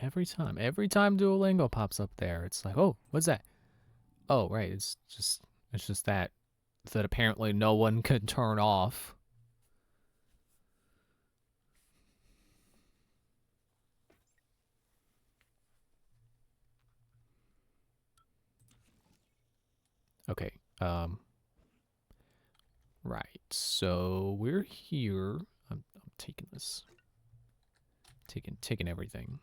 Every time Duolingo pops up there, it's like, oh, what's that? Oh, right, it's just that apparently no one can turn off. Okay, right. So we're here. I'm taking this, taking everything.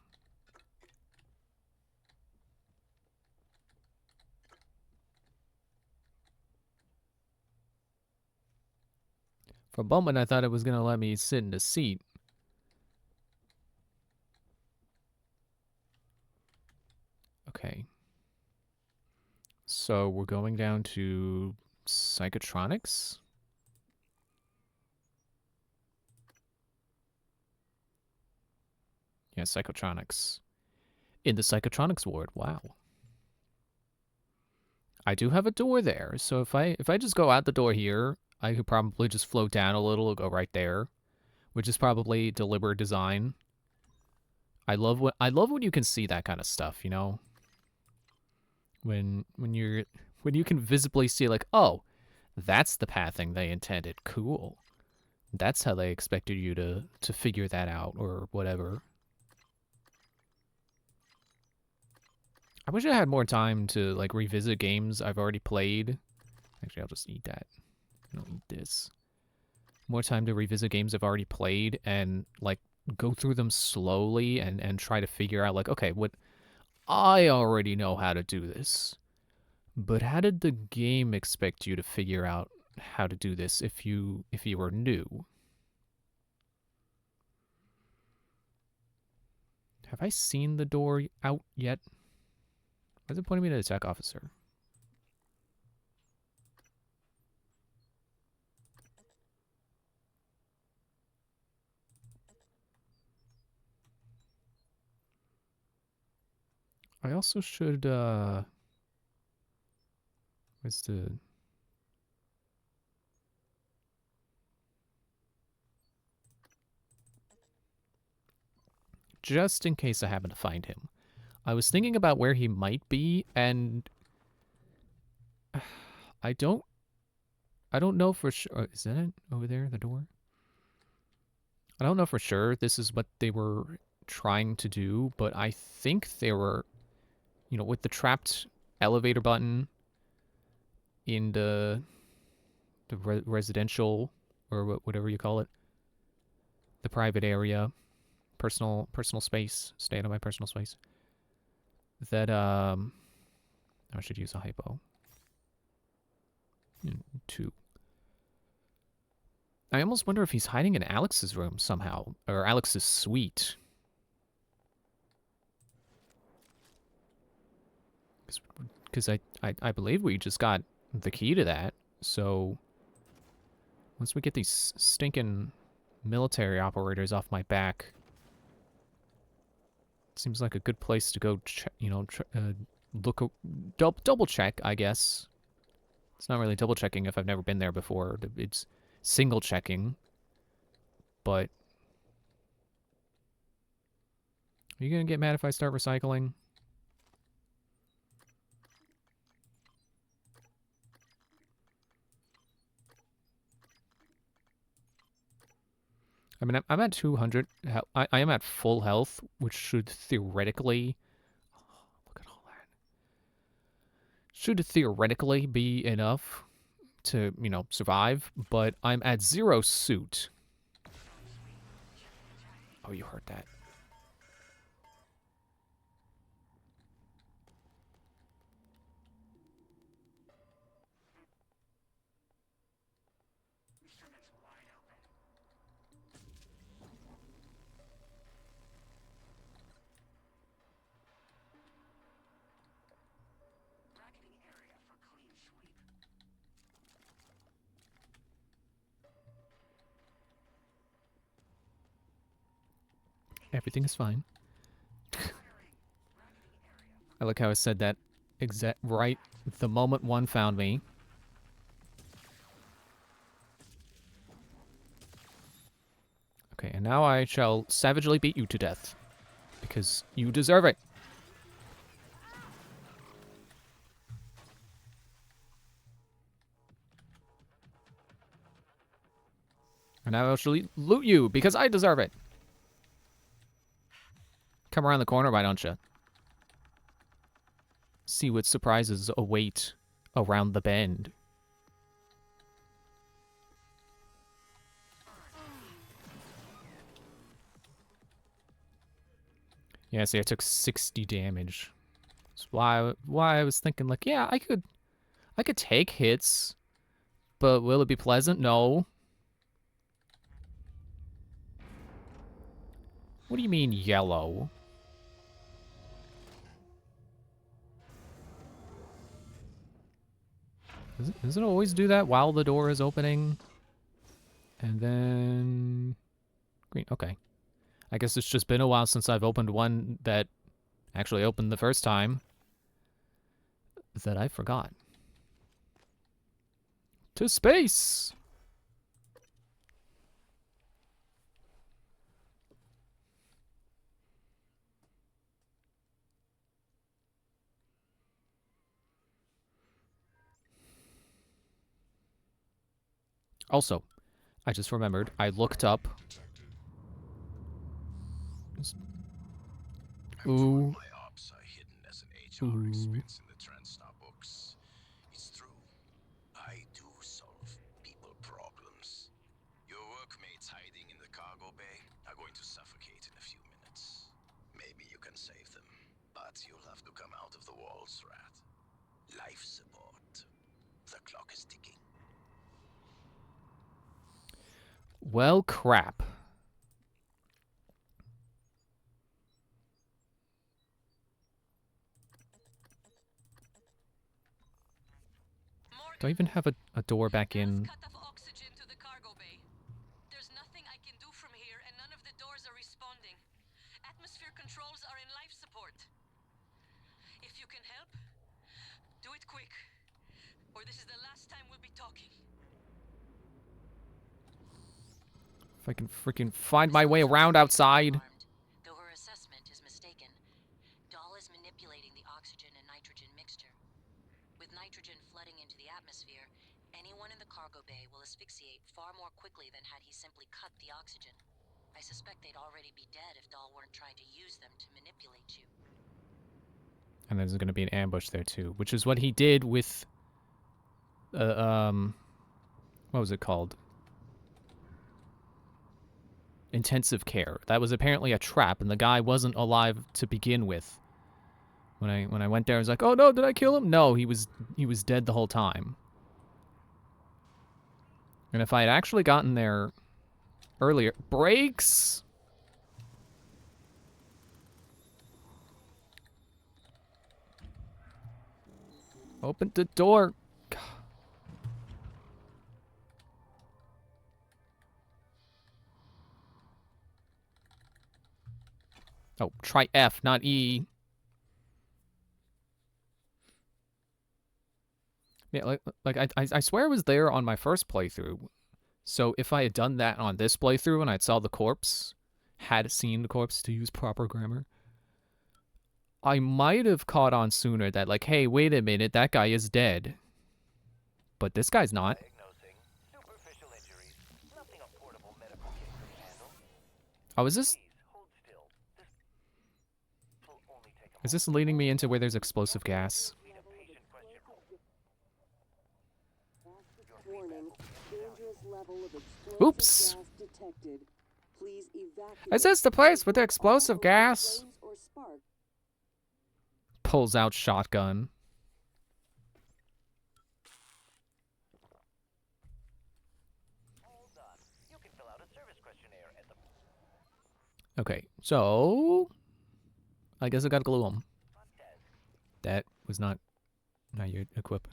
For a moment, I thought it was gonna let me sit in the seat. Okay. So we're going down to psychotronics. Yeah, psychotronics. In the psychotronics ward. Wow. I do have a door there, so if I just go out the door here, I could probably just float down a little and go right there, which is probably deliberate design. I love when you can see that kind of stuff, you know? When you can visibly see like, oh, that's the pathing they intended. Cool. That's how they expected you to figure that out or whatever. I wish I had more time to like revisit games I've already played. Actually, I'll just eat that. I don't eat this. More time to revisit games I've already played and like go through them slowly and try to figure out like, okay, what I already know how to do this. But how did the game expect you to figure out how to do this if you were new? Have I seen the door out yet? Why is it pointing me to the tech officer? I also should where's the just in case I happen to find him. I was thinking about where he might be and I don't I don't know for sure. Is that it over there, the door? I don't know for sure this is what they were trying to do, but I think they were, with the trapped elevator button in the residential or whatever you call it, the private area, personal space, stay out of my personal space. That I should use a hypo. Two. I almost wonder if he's hiding in Alex's room somehow, or Alex's suite. Because I believe we just got the key to that. So once we get these stinking military operators off my back, it seems like a good place to go. Look, double check, I guess. It's not really double checking if I've never been there before. It's single checking. But are you gonna get mad if I start recycling? I mean, I'm at 200. I am at full health, which should theoretically. Look at all that. Should theoretically be enough to, survive, but I'm at 0 suit. Oh, you heard that. Everything is fine. I like how I said that exact right the moment one found me. Okay, and now I shall savagely beat you to death. Because you deserve it. And I will actually loot you because I deserve it. Come around the corner, why don't you? See what surprises await around the bend. Yeah, see, I took 60 damage. That's why I was thinking, like, yeah, I could take hits, but will it be pleasant? No. What do you mean yellow? Does it always do that while the door is opening? And then green. Okay. I guess it's just been a while since I've opened one that actually opened the first time that I forgot. To space! Also, I just remembered, I looked up. Ooh. My ops are hidden as an HR expense in the TranStar books. It's true. I do solve people problems. Your workmates hiding in the cargo bay are going to suffocate in a few minutes. Maybe you can save them, but you'll have to come out of the walls, Rat. Life support. The clock is ticking. Well, crap. Do I even have a door back in? Cut off oxygen to the cargo bay. There's nothing I can do from here, and none of the doors are responding. Atmosphere controls are in life support. If you can help, do it quick, or this is the last time we'll be talking. If I can freaking find my way around outside. Though her assessment is mistaken, Dahl is manipulating the oxygen and nitrogen mixture. With nitrogen flooding into the atmosphere, anyone in the cargo bay will asphyxiate far more quickly than had he simply cut the oxygen. I suspect they'd already be dead if Dahl weren't trying to use them to manipulate you. And there's going to be an ambush there too, which is what he did with what was it called? Intensive care. That was apparently a trap, and the guy wasn't alive to begin with. When I went there, I was like, "Oh no, did I kill him?" No, he was dead the whole time. And if I had actually gotten there earlier, brakes. Open the door. Oh, try F, not E. Yeah, like I swear I was there on my first playthrough. So if I had done that on this playthrough and I saw the corpse, had seen the corpse to use proper grammar, I might have caught on sooner that, like, hey, wait a minute, that guy is dead. But this guy's not. Superficial injuries, nothing a portable medical kit could handle. Oh, is this... Hold still. This will only take a Is this leading me into where there's explosive gas? read a patient question. Warning, dangerous level of explosive Oops. gas detected. Please evacuate. Is this the place with the explosive gas? Flames or spark. Pulls out shotgun. Hold on. You can fill out a service questionnaire at the Okay, so... I guess I gotta glue him. front desk. That was not your equip.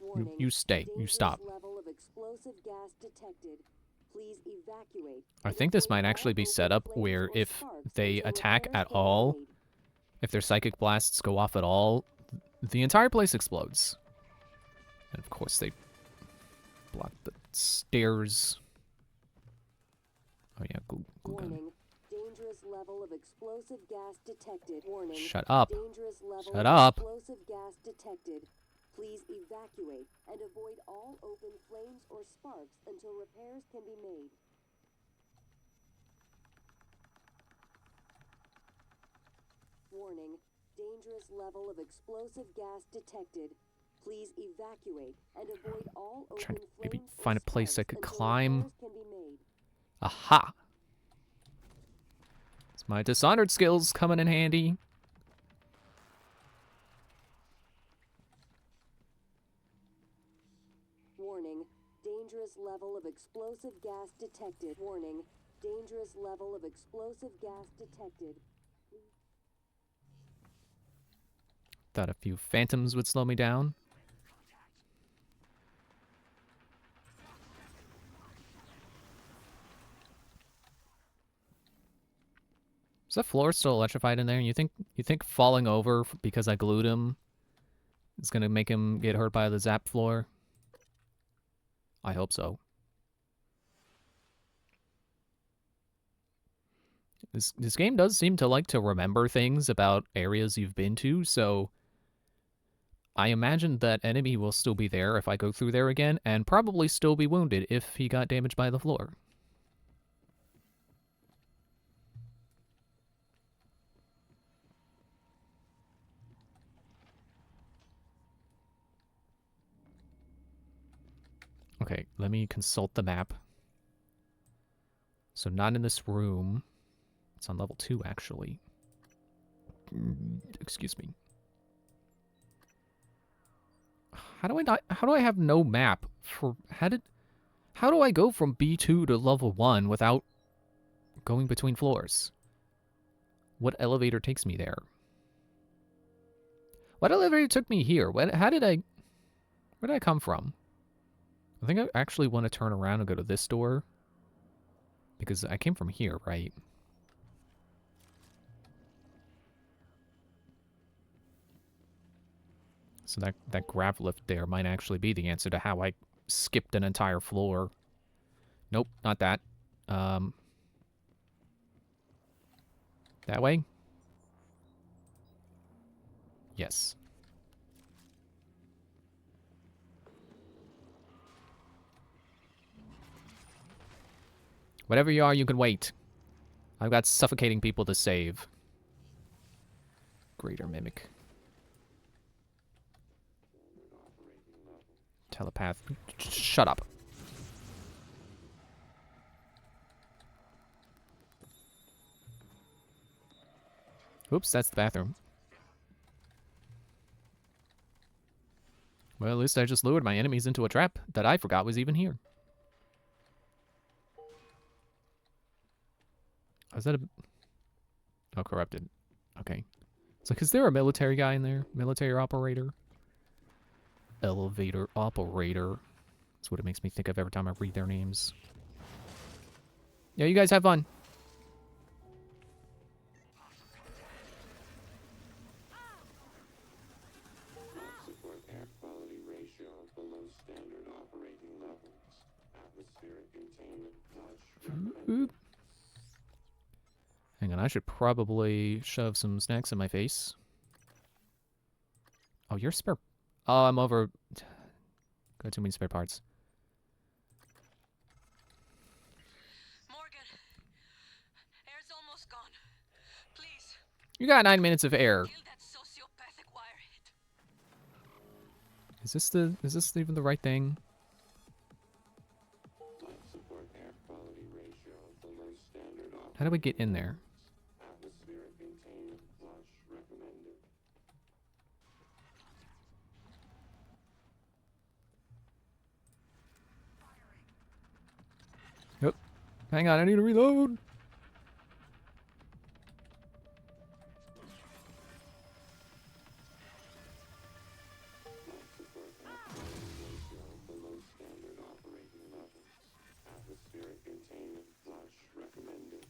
Warning, You stay. You dangerous stop. level of explosive gas detected. Please evacuate. I think this might actually be set up where if they attack at all, if their psychic blasts go off at all, the entire place explodes. And of course they block the stairs. Oh yeah, gun. Warning. Dangerous level of explosive gas detected. Warning. Shut up. Dangerous level Shut of up. explosive gas detected. Please evacuate and avoid all open flames or sparks until repairs can be made. Warning. Dangerous level of explosive gas detected. Please evacuate and avoid all Trying open to maybe flames or find a place I sparks could until climb. repairs can be made. Aha! It's my Dishonored skills coming in handy. Warning. Dangerous level of explosive gas detected. Warning. Dangerous level of explosive gas detected. Thought a few phantoms would slow me down. Is that floor still electrified in there? You think falling over because I glued him is gonna make him get hurt by the zap floor? I hope so. This game does seem to like to remember things about areas you've been to, so I imagine that enemy will still be there if I go through there again, and probably still be wounded if he got damaged by the floor. Okay, let me consult the map. So not in this room. It's on level 2, actually. Excuse me. How do I have no map for... How do I go from B2 to level 1 without going between floors? What elevator takes me there? What elevator took me here? Where did I come from? I think I actually want to turn around and go to this door. Because I came from here, right? So that grav lift there might actually be the answer to how I skipped an entire floor. Nope, not that. That way? Yes. Whatever you are, you can wait. I've got suffocating people to save. Greater Mimic. Telepath. Shut up. Oops, that's the bathroom. Well, at least I just lured my enemies into a trap that I forgot was even here. Is that a... Oh, corrupted. Okay. It's like, is there a military guy in there? Military operator? Elevator operator. That's what it makes me think of every time I read their names. Yeah, you guys have fun. Support air quality ratio below standard operating levels. Atmospheric containment flush recommended. Hang on, I should probably shove some snacks in my face. Oh, you're spare... Oh, I'm over... Got too many spare parts. Morgan, air's almost gone. Please, You got 9 minutes of air. kill that sociopathic wirehead. Is this even the right thing? Life support air quality ratio below standard operating. How do we get in there? Atmospheric containment flush recommended. Yep. Hang on, I need to reload. Life support air quality ratio below standard operating levels. Atmospheric containment flush recommended.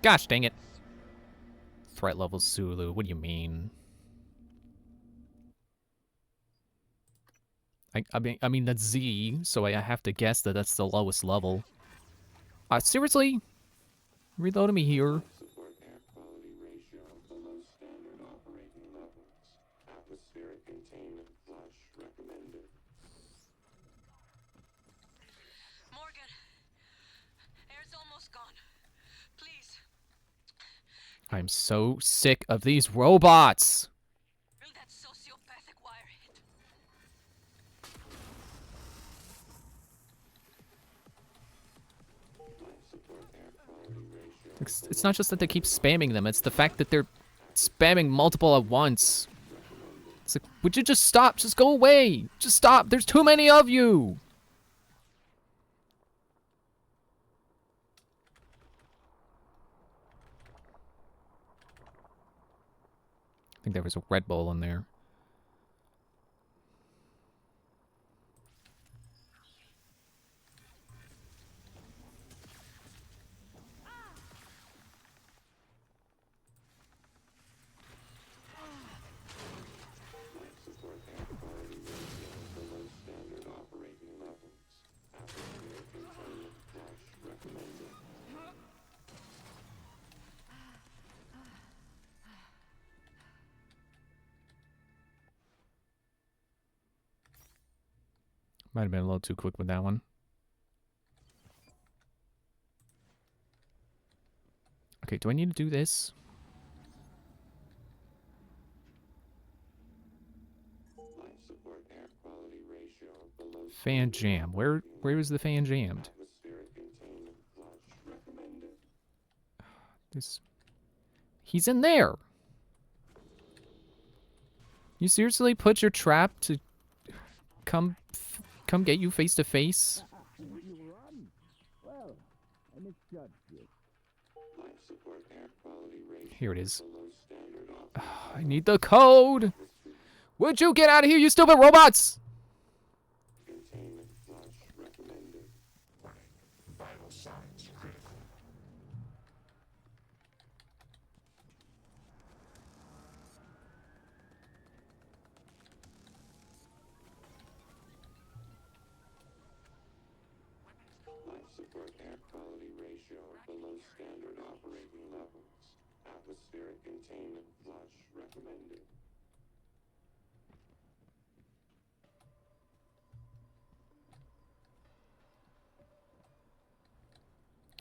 Gosh dang it. Threat level Zulu, what do you mean? I mean that's Z, so I have to guess that that's the lowest level. Seriously? Reloading me here. Support air quality ratio below standard operating levels. Atmospheric containment flush recommended. Morgan, air's almost gone. Please, I'm so sick of these robots. drill that sociopathic wire hit. Life support air quality ratio. It's not just that they keep spamming them, it's the fact that they're spamming multiple at once. It's like, would you just stop? Just go away. Just stop. There's too many of you. I think there was a Red Bull in there. Life support air quality ratio below standard operating levels. Atmospheric containment flush recommended. Might have been a little too quick with that one. Okay, do I need to do this? Life support air quality ratio below Fan jam. Where is the fan jammed? atmospheric containment flush recommended. This. He's in there. You seriously put your trap to come get you face to face? Life support air quality ratio Here it is. below standard operating. I need the code. Would you get out of here, you stupid robots? Containment flush recommended. Vital signs critical. Life support air quality ratio below standard operating levels. Atmospheric containment flush recommended.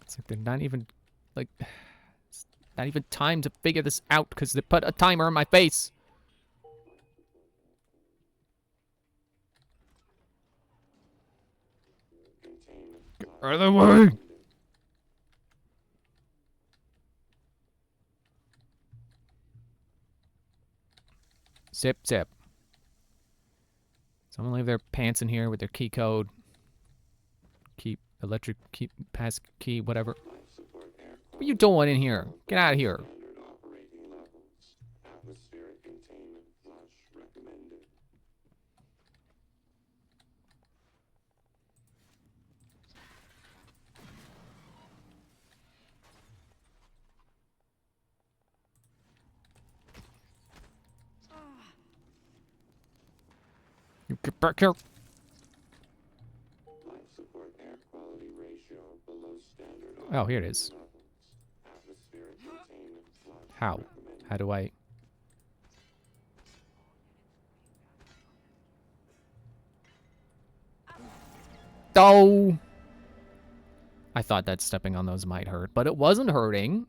It's like they're not even, like, it's not even time to figure this out because they put a timer on my face. Containment Get flush out of the way. recommended. Zip, zip. Someone leave their pants in here with their key code. Keep electric key, pass key, whatever. Life support air What are you doing in here? Get out of here. standard operating levels. Atmospheric containment flush recommended. You get back here. Life support air quality ratio below standard Oh, here it is. levels. Atmospheric containment flush How? recommended. How do I? Oh! I thought that stepping on those might hurt, but it wasn't hurting.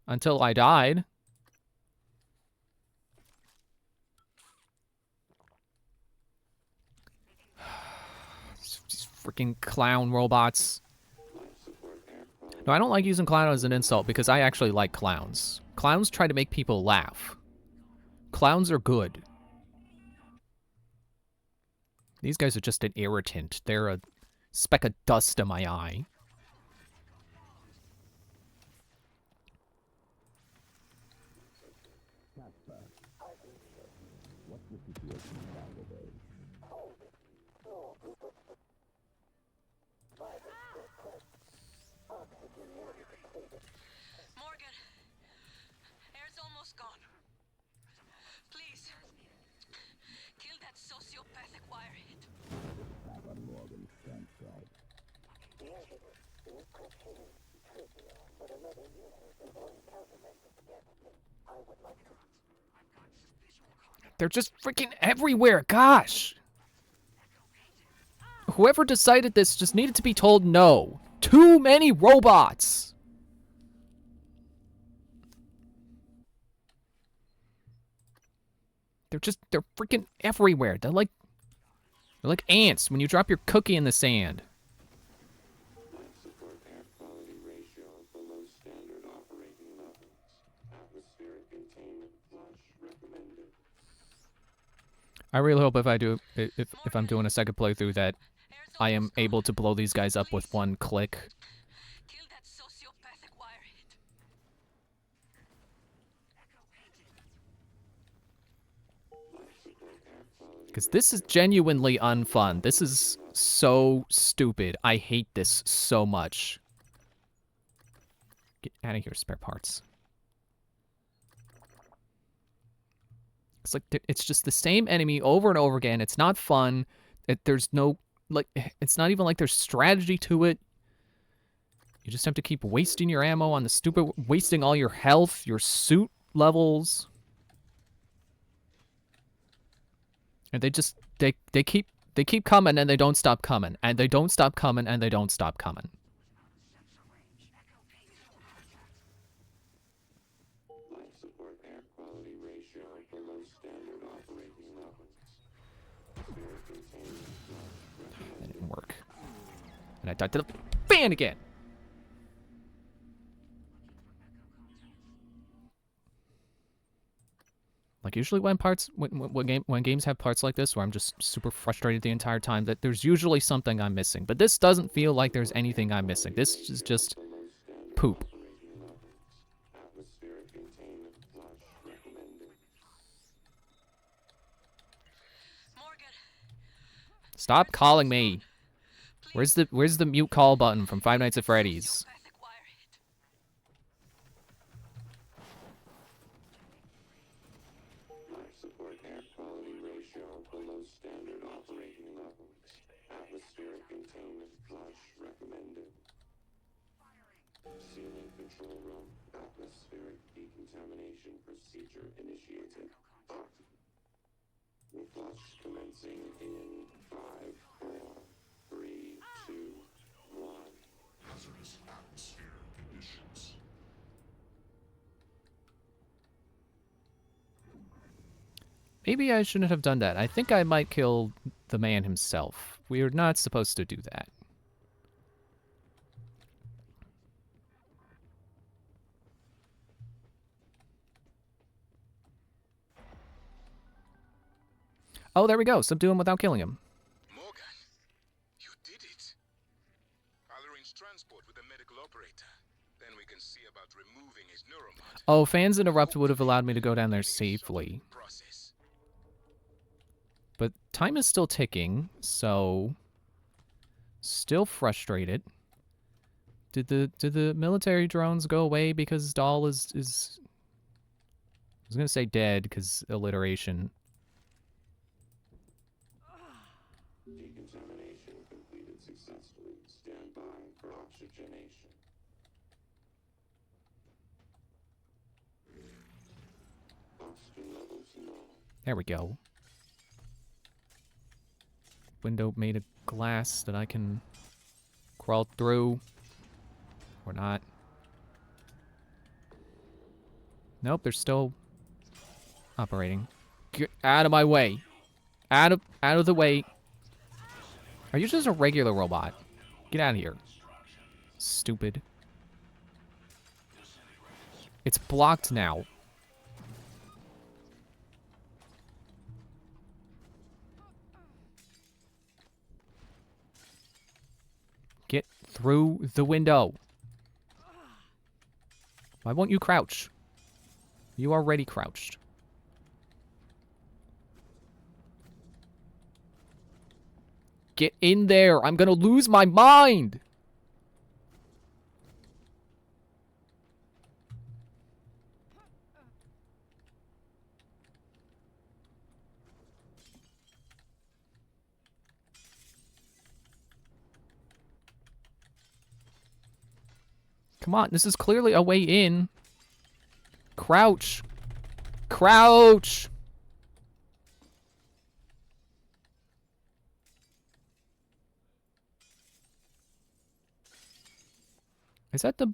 Until I died. These freaking clown robots. Life support air quality. No, I don't like using clown as an insult because I actually like clowns. Clowns try to make people laugh. Clowns are good. These guys are just an irritant. They're a speck of dust in my eye. Morgan, air's almost gone. Please, kill that sociopathic wire hit. They're just freaking everywhere. Gosh. Whoever decided this just needed to be told no. Too many robots. They're freaking everywhere. They're like ants when you drop your cookie in the sand. Life support air quality ratio below standard operating levels. Atmospheric containment flush recommended. I really hope if I'm doing a second playthrough that I am able to blow these guys up with one click. Kill that sociopathic wirehead. Because this is genuinely unfun. This is so stupid. I hate this so much. Get out of here, spare parts. It's like, it's just the same enemy over and over again. It's not fun. There's no, like, it's not even like there's strategy to it. You just have to keep wasting your ammo on the stupid, wasting all your health, your suit levels. And they keep coming and they don't stop coming. And they don't stop coming and they don't stop coming. Life support air quality ratio below standard operating levels. Atmospheric containment flush recommended. That didn't work. And I died to the fan again. Like usually when games have parts like this where I'm just super frustrated the entire time, that there's usually something I'm missing. But this doesn't feel like there's anything I'm missing. This is just poop. Atmospheric containment flush recommended. Morgan, Stop calling me. Where's the mute call button from Five Nights at Freddy's? sociopathic wirehead. Life support air quality ratio below standard operating levels. Atmospheric containment flush recommended. Ceiling control room. Atmospheric decontamination procedure initiated. Flush commencing in 5, 4, 3, 2, 1. Hazardous atmosphere conditions. Maybe I shouldn't have done that. I think I might kill the man himself. We are not supposed to do that. Oh, there we go. Subdue him without killing him. Morgan, you did it. I'll arrange transport with the medical operator. Then we can see about removing his neuromod. Oh, Fans Interrupt would have allowed me to go down there safely. Process. But time is still ticking, so still frustrated. Did the military drones go away because Dahl is I was gonna say dead because alliteration. Decontamination completed successfully. Stand by for oxygenation. Oxygen levels low. There we go. Window made of glass that I can crawl through. Or not. Nope, they're still operating. Get out of my way. Out of the way. Are you just a regular robot? Get out of here. Stupid. It's blocked now. Get through the window. Why won't you crouch? You already crouched. Get in there. I'm gonna lose my mind. Come on, this is clearly a way in. Crouch. Crouch! Is that the...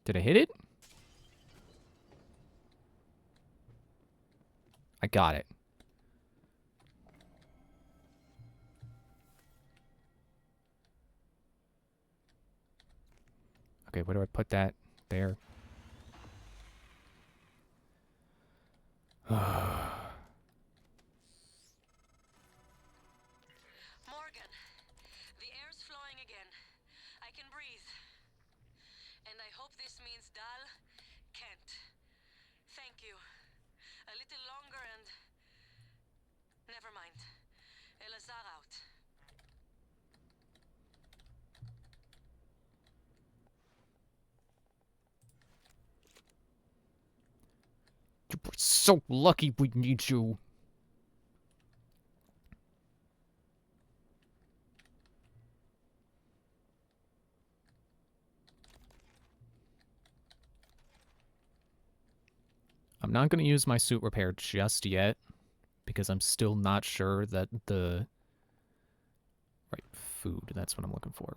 Did I hit it? I got it. Okay, where do I put that? There. Morgan, the air's flowing again. I can breathe. And I hope this means Dal can't. Thank you. A little longer and... Never mind. Elazar out. You were so lucky we need you. I'm not going to use my suit repair just yet, because I'm still not sure that the... Right, food, that's what I'm looking for.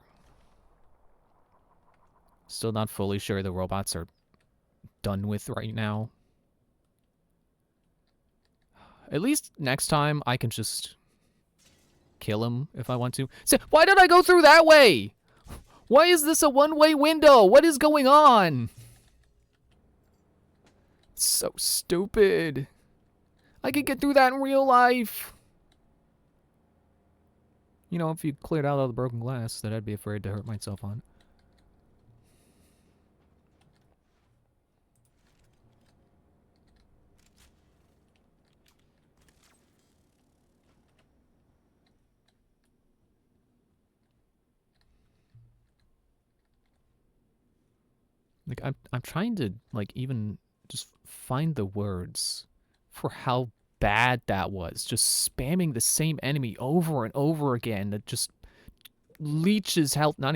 Still not fully sure the robots are done with right now. At least next time I can just kill him if I want to. So, why did I go through that way? Why is this a one-way window? What is going on? So stupid. I could get through that in real life. You know, if you cleared out all the broken glass that I'd be afraid to hurt myself on. Like, I'm trying to, like, even just find the words for how bad that was. Just spamming the same enemy over and over again that just leeches health. Not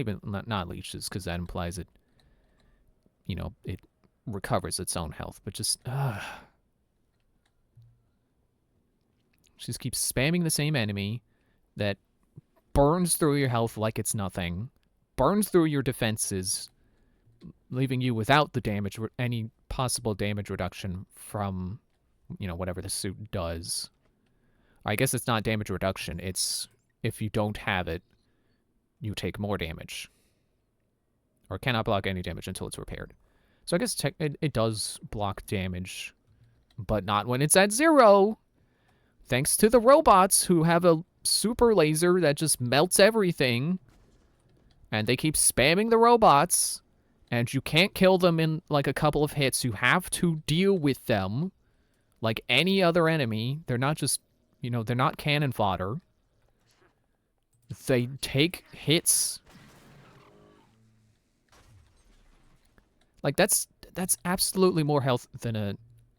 leeches, because that implies it, you know, it recovers its own health. But just, just keeps spamming the same enemy that burns through your health like it's nothing. Burns through your defenses, leaving you without the damage, any possible damage reduction from, you know, whatever the suit does. I guess it's not damage reduction. It's if you don't have it, you take more damage. Or cannot block any damage until it's repaired. So I guess it does block damage, but not when it's at 0. Thanks to the robots who have a super laser that just melts everything. And they keep spamming the robots. And you can't kill them in, like, a couple of hits. You have to deal with them like any other enemy. They're not just, you know, they're not cannon fodder. They take hits. Like, that's absolutely more health than a...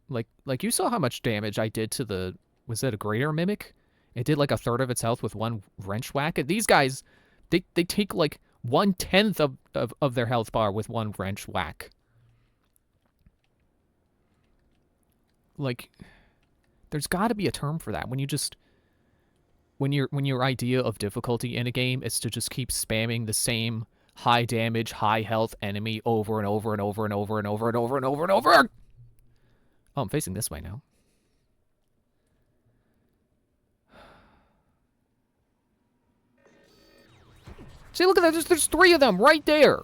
Like you saw how much damage I did to the... Was that a greater mimic? It did, like, 1/3 of its health with one wrench whack. And these guys, they take, like... 1/10 of their health bar with one wrench whack. Like, there's got to be a term for that. When you just, when your idea of difficulty in a game is to just keep spamming the same high damage, high health enemy over and over and over and over and over and over and over and over. Oh, I'm facing this way now. See, look at that. There's 3 of them right there.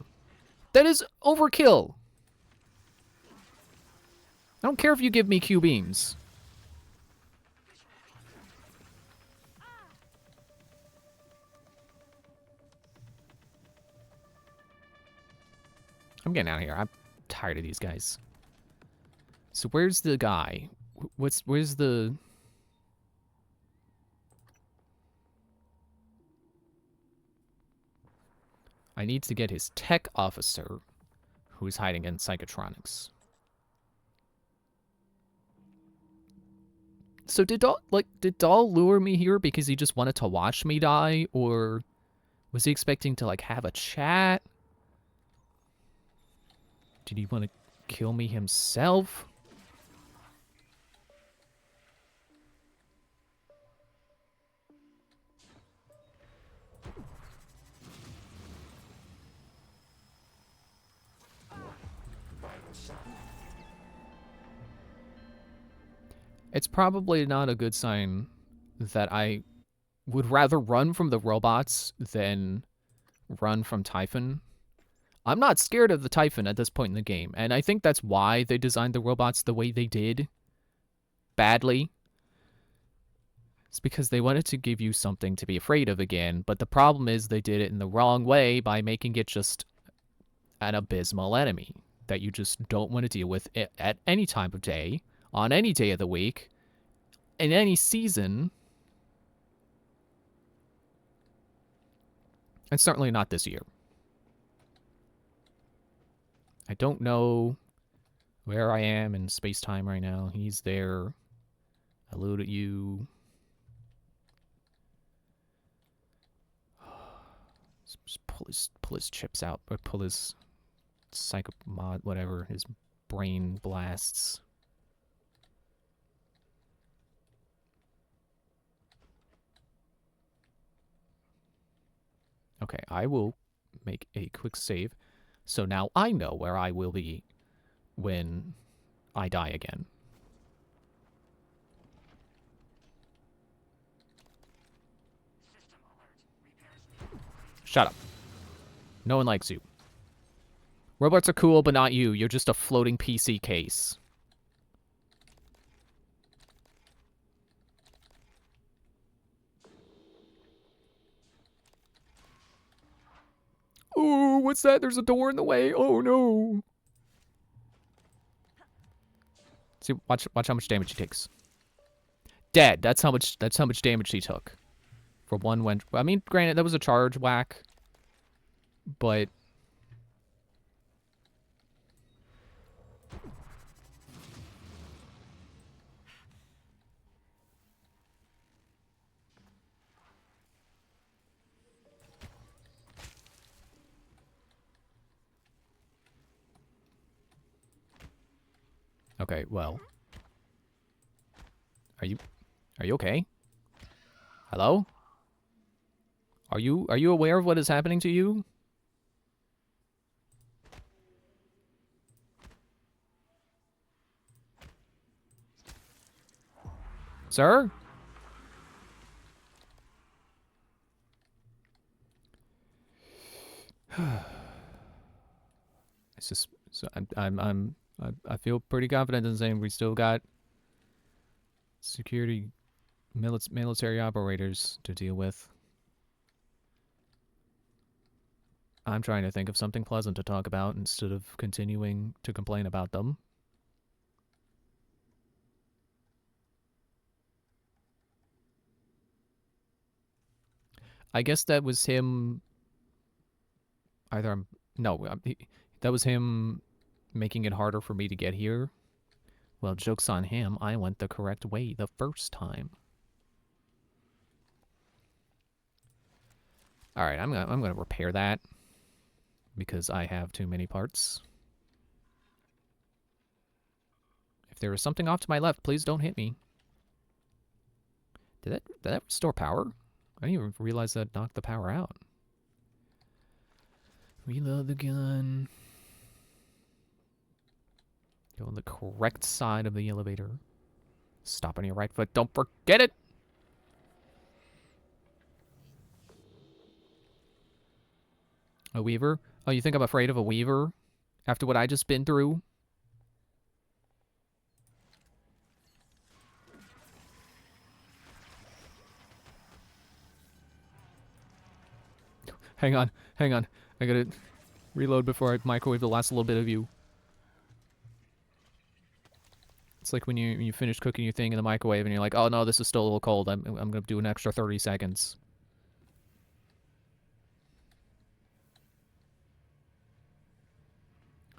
That is overkill. I don't care if you give me Q beams. I'm getting out of here. I'm tired of these guys. So where's the guy? Where's the... I need to get his tech officer, who's hiding in Psychotronics. So did Dahl lure me here because he just wanted to watch me die, or was he expecting to like have a chat? Did he want to kill me himself? It's probably not a good sign that I would rather run from the robots than run from Typhon. I'm not scared of the Typhon at this point in the game, and I think that's why they designed the robots the way they did. Badly. It's because they wanted to give you something to be afraid of again, but the problem is they did it in the wrong way by making it just an abysmal enemy that you just don't want to deal with at any time of day, on any day of the week, in any season, and certainly not this year. I don't know where I am in space-time right now. He's there. I load at you. Just pull his chips out, or pull his psychomod, whatever, his brain blasts. Okay, I will make a quick save. So now I know where I will be when I die again. Shut up. No one likes you. Robots are cool, but not you. You're just a floating PC case. Oh, what's that? There's a door in the way. Oh no. See, watch how much damage he takes. Dead. That's how much damage he took. For one when I mean, granted, that was a charge whack, but okay, well. Are you okay? Hello? Are you aware of what is happening to you? Sir? It's just so I feel pretty confident in saying we still got security military operators to deal with. I'm trying to think of something pleasant to talk about instead of continuing to complain about them. I guess that was him. That was him making it harder for me to get here. Well, joke's on him. I went the correct way the first time. All right, I'm gonna repair that because I have too many parts. If there is something off to my left, please don't hit me. Did that restore power? I didn't even realize that knocked the power out. Reload the gun. Go on the correct side of the elevator. Stop on your right foot. Don't forget it! A Weaver? Oh, you think I'm afraid of a Weaver? After what I just been through? Hang on. I gotta reload before I microwave the last little bit of you. It's like when you finish cooking your thing in the microwave and you're like, oh no, this is still a little cold. I'm gonna do an extra 30 seconds.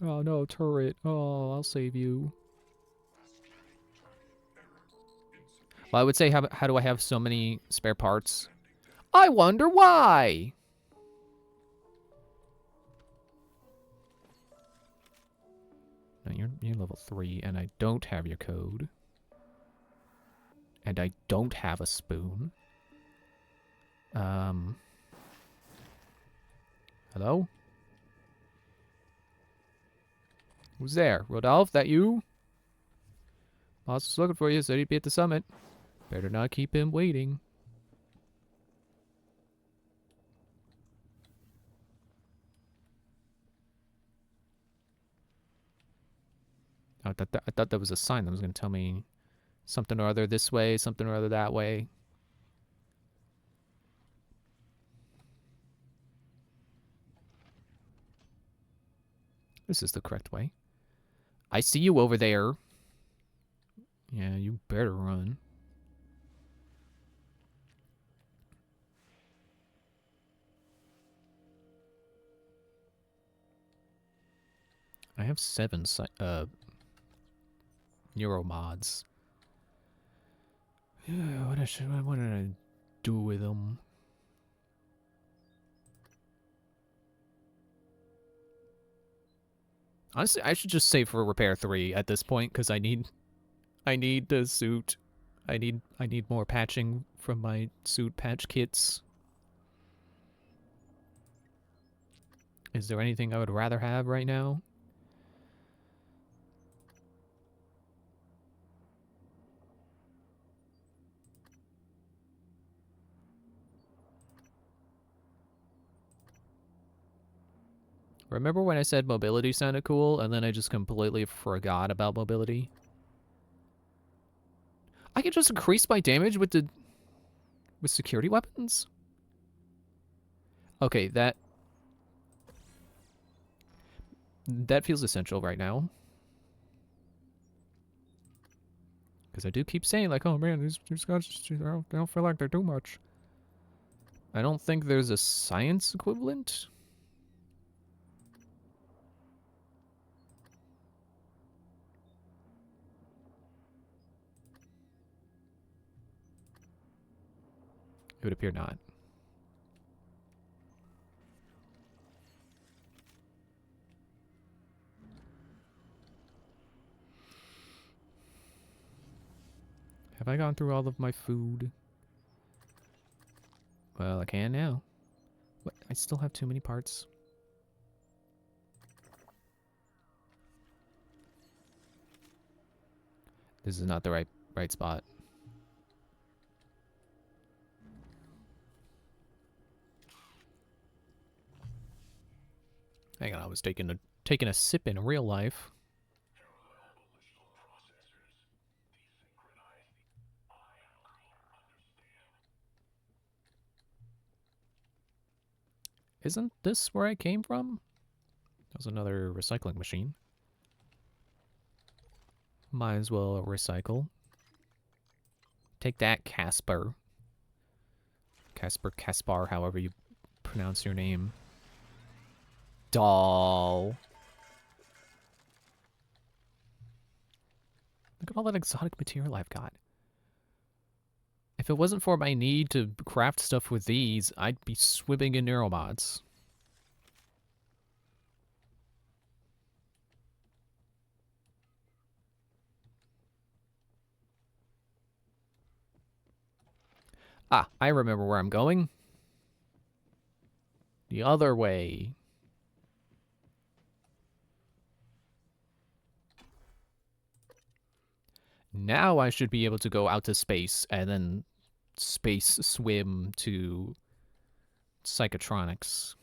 Oh no, turret. Oh, I'll save you. Well, I would say, how do I have so many spare parts? I wonder why! No, you're level 3, and I don't have your code. And I don't have a spoon. Hello? Who's there? Rodolphe, that you? Boss was looking for you, said he'd be at the summit. Better not keep him waiting. I thought that was a sign that was going to tell me something or other this way, something or other that way. This is the correct way. I see you over there. Yeah, you better run. I have 7 neuromods. Yeah, what did I do with them? Honestly, I should just save for repair 3 at this point because I need the suit. I need more patching from my suit patch kits. Is there anything I would rather have right now? Remember when I said mobility sounded cool, and then I just completely forgot about mobility? I can just increase my damage with security weapons? Okay, that feels essential right now. Because I do keep saying, like, oh man, these guys, they don't feel like they do much. I don't think there's a science equivalent. It would appear not. Have I gone through all of my food? Well, I can now. What? I still have too many parts. This is not the right spot. Hang on, I was taking a sip in real life. Isn't this where I came from? That was another recycling machine. Might as well recycle. Take that, Casper. Caspar, however you pronounce your name. Doll. Look at all that exotic material I've got. If it wasn't for my need to craft stuff with these, I'd be swimming in neuromods. Ah, I remember where I'm going. The other way. Now I should be able to go out to space and then space swim to Psychotronics.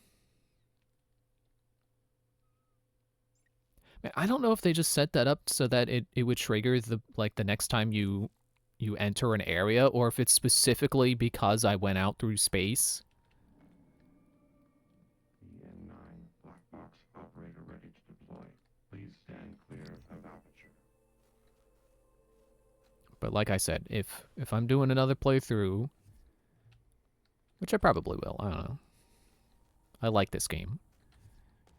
Man, I don't know if they just set that up so that it would trigger the next time you enter an area, or if it's specifically because I went out through space. EN9 black box operator ready to deploy. Please stand clear of aperture. But like I said, if I'm doing another playthrough, which I probably will, I don't know. I like this game.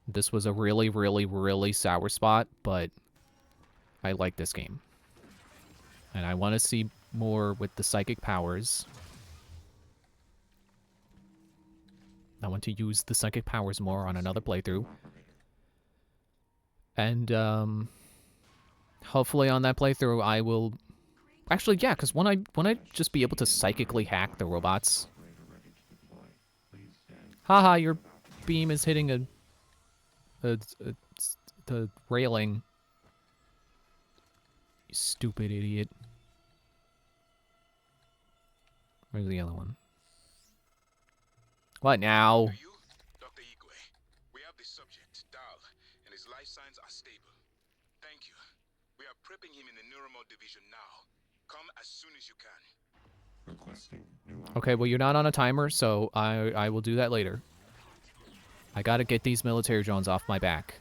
This was a really, really, really sour spot, but I like this game. And I want to see more with the psychic powers. I want to use the psychic powers more on another playthrough. And, hopefully on that playthrough I will... Actually, yeah, because won't I just be able to psychically hack the robots? Haha, your beam is hitting the railing. You stupid idiot. Where's the other one? What now? Are you? Dr. Igwe. We have the subject, Dal, and his life signs are stable. Thank you. We are prepping him in the Neuromod division now. Come as soon as you can. Requesting new Okay, well, you're not on a timer, so I will do that later. I gotta get these military drones off my back.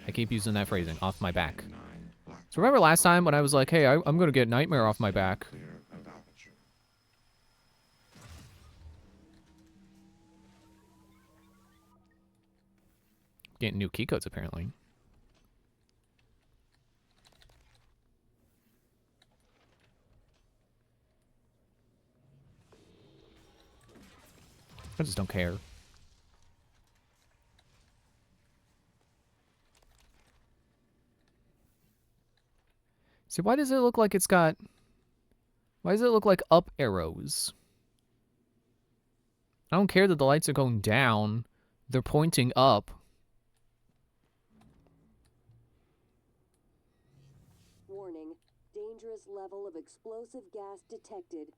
I keep using that phrasing, off my back. So remember last time when I was like, hey, I'm gonna get Nightmare off my back? clear of aperture. Getting new keycodes, apparently. I just don't care. See, why does it look like it's got... Why does it look like up arrows? I don't care that the lights are going down. They're pointing up. Warning. Dangerous level of explosive gas detected.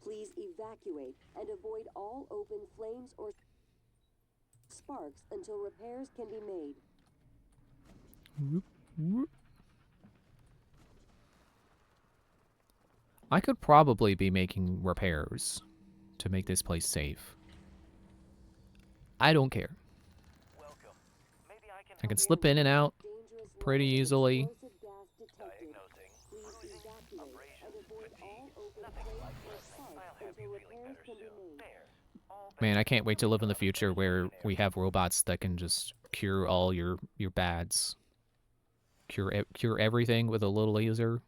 Please evacuate and avoid all open flames or sparks until repairs can be made. Whoop, whoop. I could probably be making repairs to make this place safe. I don't care. Welcome. Maybe I can slip in and out Dangerous pretty level of easily. explosive gas detected. diagnosing. Please Bruising, evacuate abrasion, and avoid all fatigue. open Nothing flames like or this. sparks I'll have until you feeling repairs better can be soon. made. There. All Man, I basic can't wait to live in the functions future of where engineering. we have robots that can just cure all your bads. Cure everything with a little laser.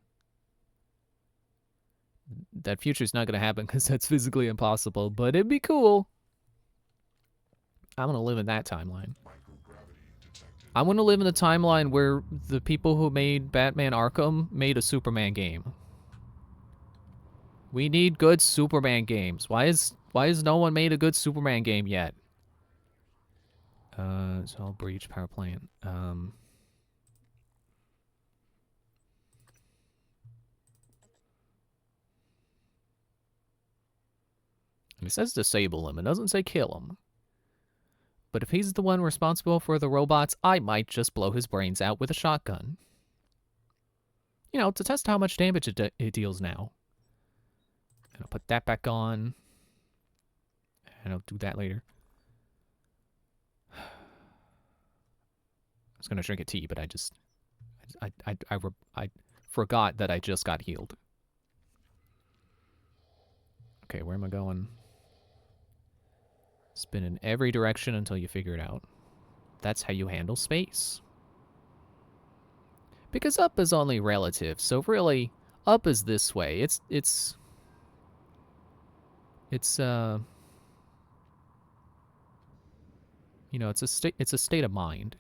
That future's not gonna happen because that's physically impossible, but it'd be cool. I'm gonna live in that timeline. I want to live in a timeline where the people who made Batman Arkham made a Superman game. We need good Superman games. Why is no one made a good Superman game yet? It's all breach power plant. It says disable him. It doesn't say kill him. But if he's the one responsible for the robots, I might just blow his brains out with a shotgun. You know, to test how much damage it deals now. And I'll put that back on. And I'll do that later. I was gonna drink a tea, but I forgot that I just got healed. Okay, where am I going? Spin in every direction until you figure it out. That's how you handle space. Because up is only relative, so really, up is this way. It's you know, it's a state of mind.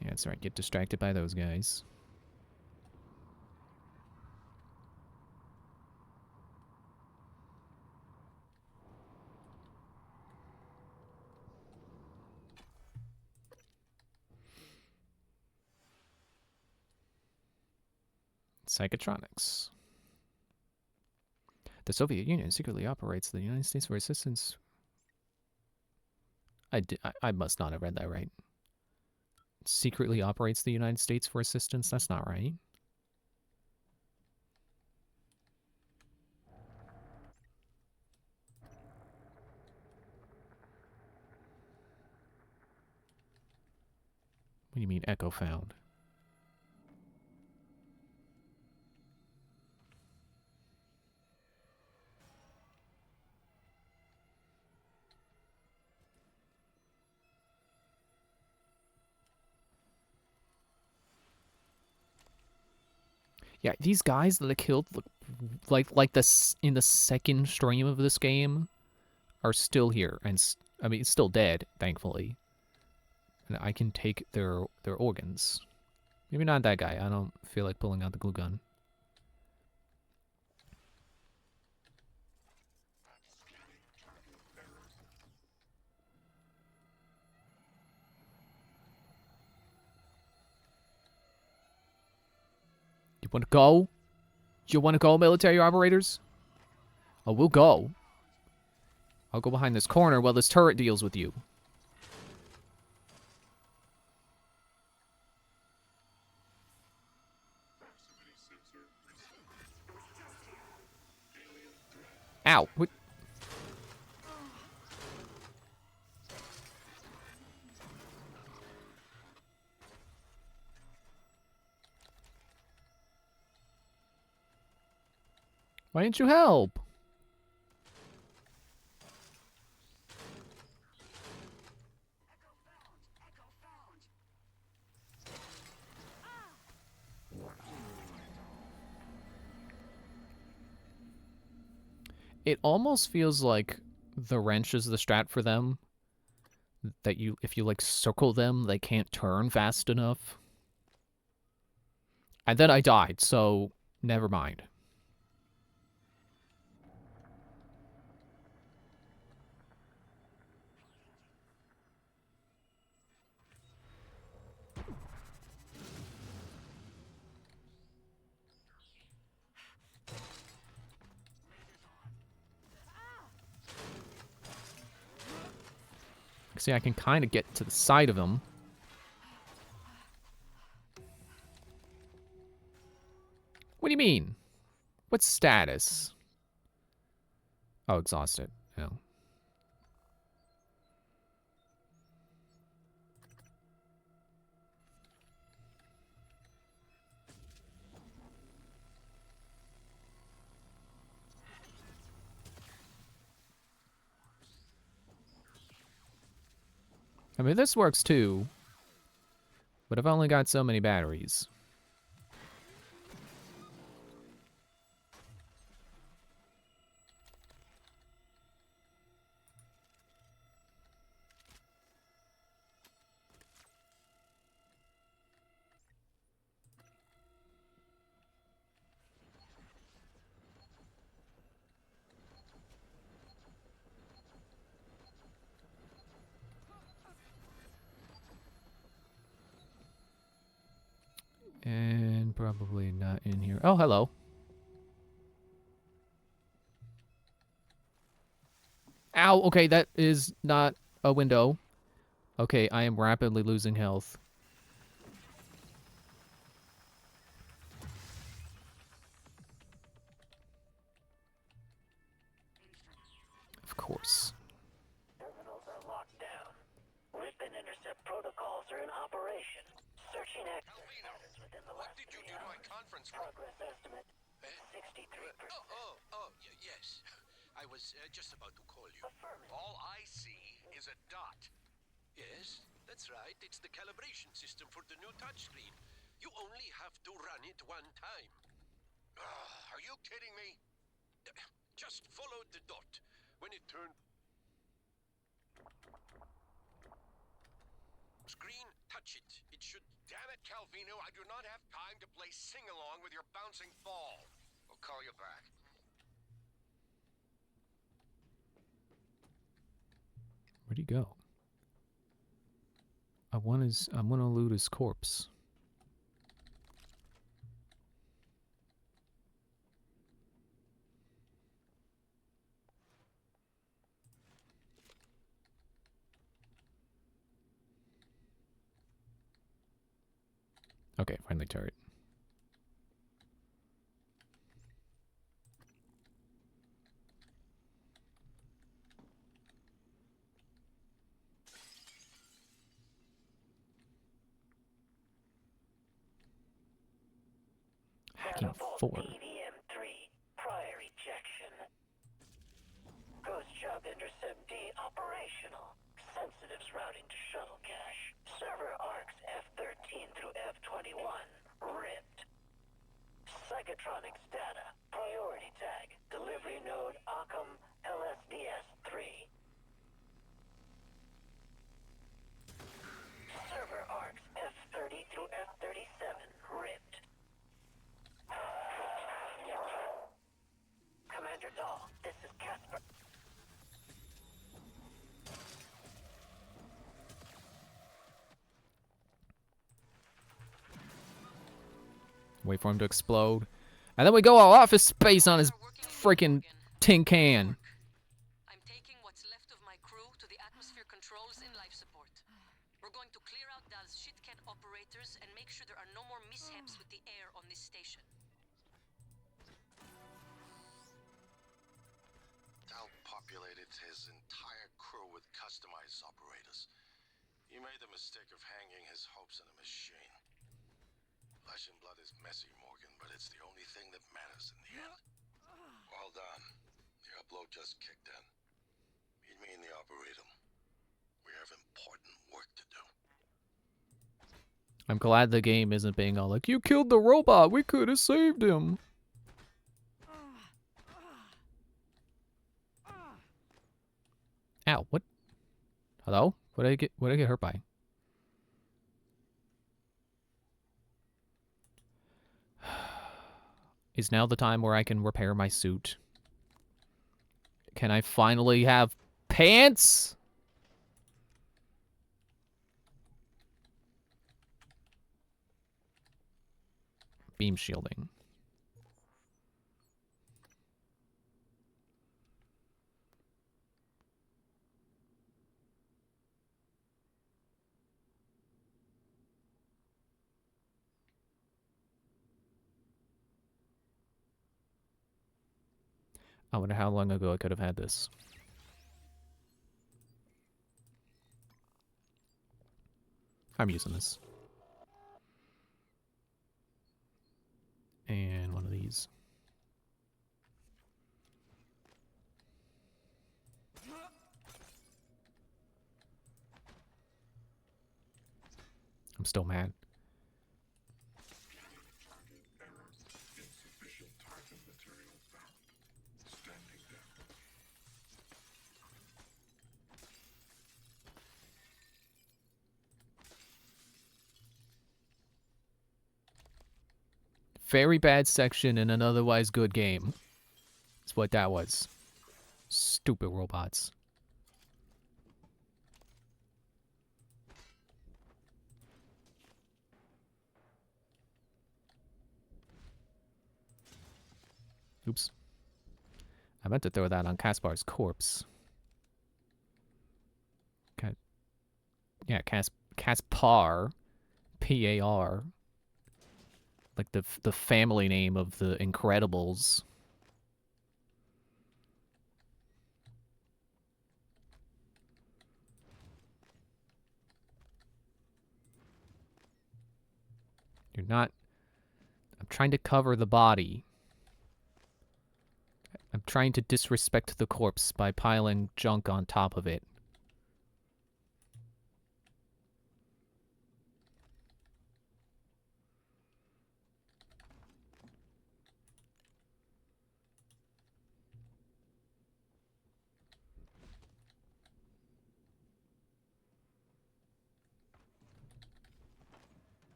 Yeah, that's right. Get distracted by those guys. Psychotronics. The Soviet Union secretly operates the United States for assistance. I must not have read that right. Secretly operates the United States for assistance? That's not right. do you mean echo found? Yeah, these guys that I killed, look, like this in the second stream of this game, are still here, and I mean, it's still dead, thankfully. And I can take their organs. Maybe not that guy. I don't feel like pulling out the glue gun. You want to go? You want to go, military operators? Oh, we'll go. I'll go behind this corner while this turret deals with you. Ow. What? Why didn't you help? It almost feels like the wrench is the strat for them. That if you like circle them, they can't turn fast enough. And then I died, so never mind. See, I can kind of get to the side of him. What do you mean? What status? Oh, exhausted. Yeah. I mean, this works too. But I've only got so many batteries. And probably not in here. Oh, hello. Ow, okay, that is not a window. Okay, I am rapidly losing health. Of course. Terminals are locked down. Rip and intercept protocols are in operation. Searching access patterns within the last 3 hours. Conference room? Progress estimate, 63%. Yes. I was just about to call you. Affirmative. All I see is a dot. Yes, that's right. It's the calibration system for the new touchscreen. You only have to run it one time. Are you kidding me? Just follow the dot. When it turns green, touch it. It should... Damn it, Calvino, I do not have time to play sing-along with your bouncing ball. I'll call you back. Where'd he go? I want to loot his corpse. Okay, friendly turret. Fucking Catapult 4. BVM-3, prior ejection. Ghost Job Intercept D operational. Sensitives routing to shuttle cache. Server arcs F13 through F21. Ripped. Psychotronics data. Priority tag. Delivery node Occam LSDS-3. Server arcs F30 through F37. Ripped. Commander Dahl, this is Casper. Wait for him to explode. And then we go all off his space on his freaking tin can. I'm taking what's left of my crew to the atmosphere controls in life support. We're going to clear out Dal's shitcat operators and make sure there are no more mishaps with the air on this station. Dal populated his entire crew with customized operators. He made the mistake of hanging his hopes on a machine. Flesh and blood is messy, Morgan, but it's the only thing that matters in the end. Well done. The upload just kicked in. Meet me in the Arboretum. We have important work to do. I'm glad the game isn't being all like, you killed the robot, we could have saved him. Ow, what? Hello? What did I get hurt by? Is now the time where I can repair my suit? Can I finally have pants? Beam shielding. I wonder how long ago I could have had this. I'm using this. And one of these. I'm still mad. Insufficient target material found. Standing down. Very bad section in an otherwise good game. That's what that was. Stupid robots. Oops. I meant to throw that on Kaspar's corpse. Yeah, Caspar. P-A-R. Like the family name of the Incredibles. You're not... I'm trying to cover the body. I'm trying to disrespect the corpse by piling junk on top of it.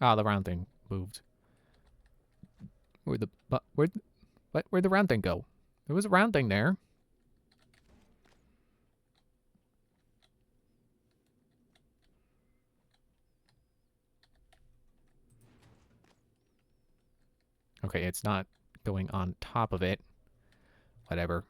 Ah, the round thing moved. Where'd the round thing go? There was a round thing there. Okay, it's not going on top of it. Whatever.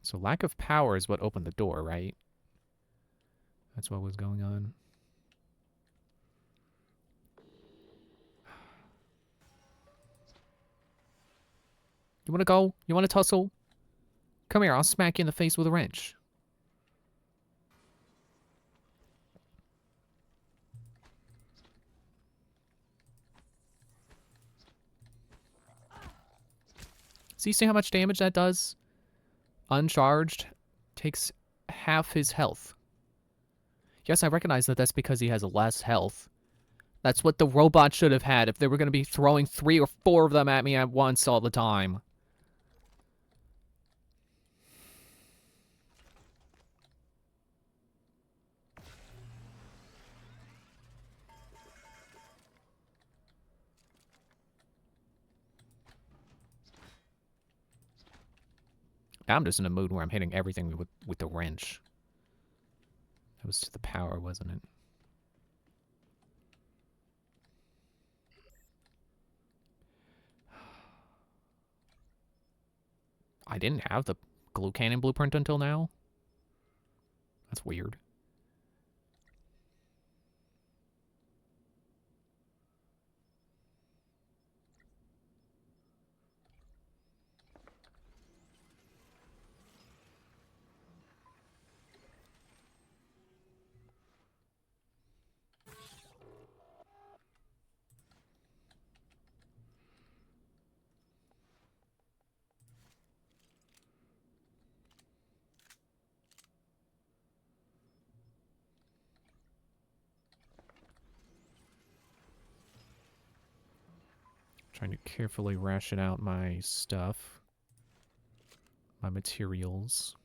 So lack of power is what opened the door, right? That's what was going on. You wanna go? You wanna tussle? Come here, I'll smack you in the face with a wrench. See how much damage that does? Uncharged. Takes half his health. Yes, I recognize that that's because he has less health. That's what the robot should have had if they were going to be throwing 3 or 4 of them at me at once all the time. Now I'm just in a mood where I'm hitting everything with the wrench. That was to the power, wasn't it? I didn't have the glue cannon blueprint until now. That's weird. Trying to carefully ration out my stuff. My materials.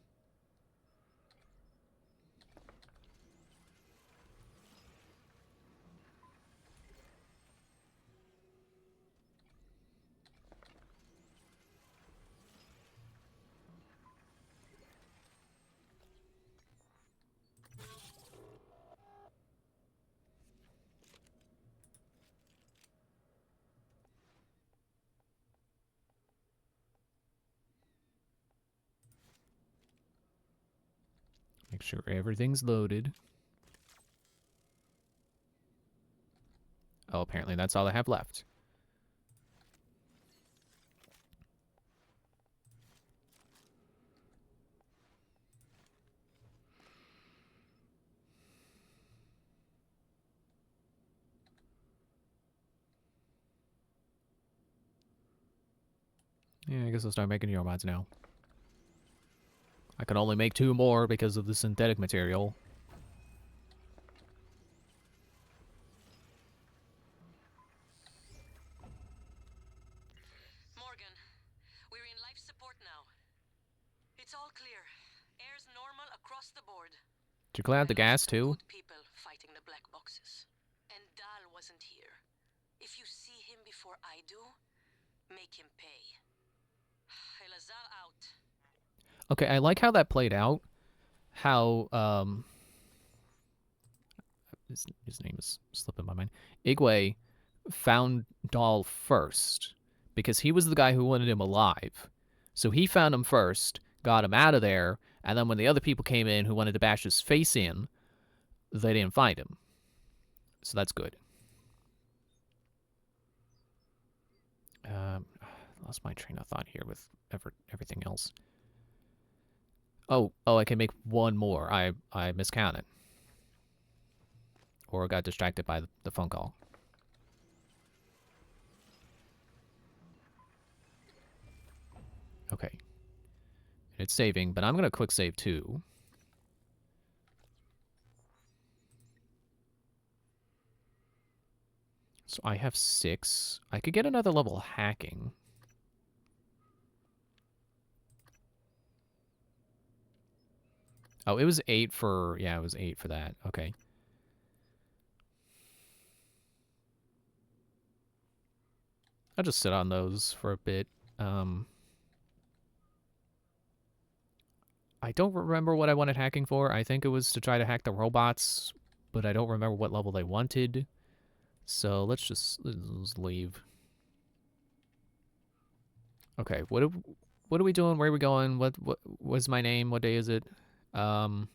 Make sure everything's loaded. Oh, apparently that's all I have left. Yeah, I guess I'll start making mods now. I can only make 2 more because of the synthetic material. Morgan, we're in life support now. It's all clear. Air's normal across the board. Did you clear out the gas Some too? good people fighting the black boxes. And Dahl wasn't here. If you see him before I do, make him pay. Elazar out. Okay, I like how that played out. How, his name is slipping my mind. Igwe found Dahl first because he was the guy who wanted him alive. So he found him first, got him out of there, and then when the other people came in who wanted to bash his face in, they didn't find him. So that's good. Lost my train of thought here with everything else. Oh, I can make 1 more. I miscounted. Or got distracted by the phone call. Okay. It's saving, but I'm going to quick save too. So I have 6. I could get another level hacking. Oh, it was 8 for... Yeah, it was 8 for that. Okay. I'll just sit on those for a bit. I don't remember what I wanted hacking for. I think it was to try to hack the robots, but I don't remember what level they wanted. So let's just leave. Okay, what are we doing? Where are we going? What was my name? What day is it? So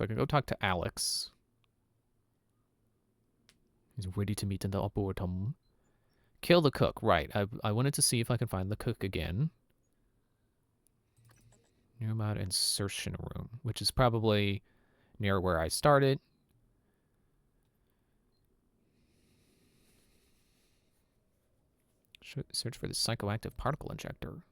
I can go talk to Alex. He's ready to meet in the Arboretum. Kill the cook. Right. I wanted to see if I could find the cook again. Nearmod insertion room, which is probably near where I started. Search for the psychoactive particle injector.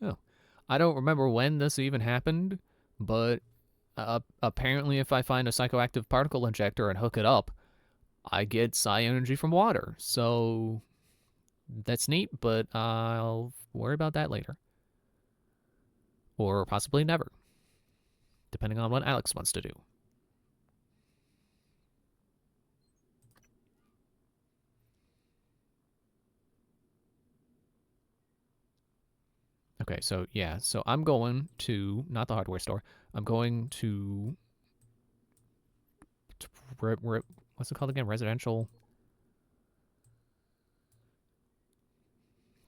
Oh, I don't remember when this even happened, but apparently if I find a psychoactive particle injector and hook it up, I get psi energy from water. So that's neat, but I'll worry about that later. Or possibly never, depending on what Alex wants to do. Okay, so yeah, so I'm going to, not the hardware store, I'm going to what's it called again? Residential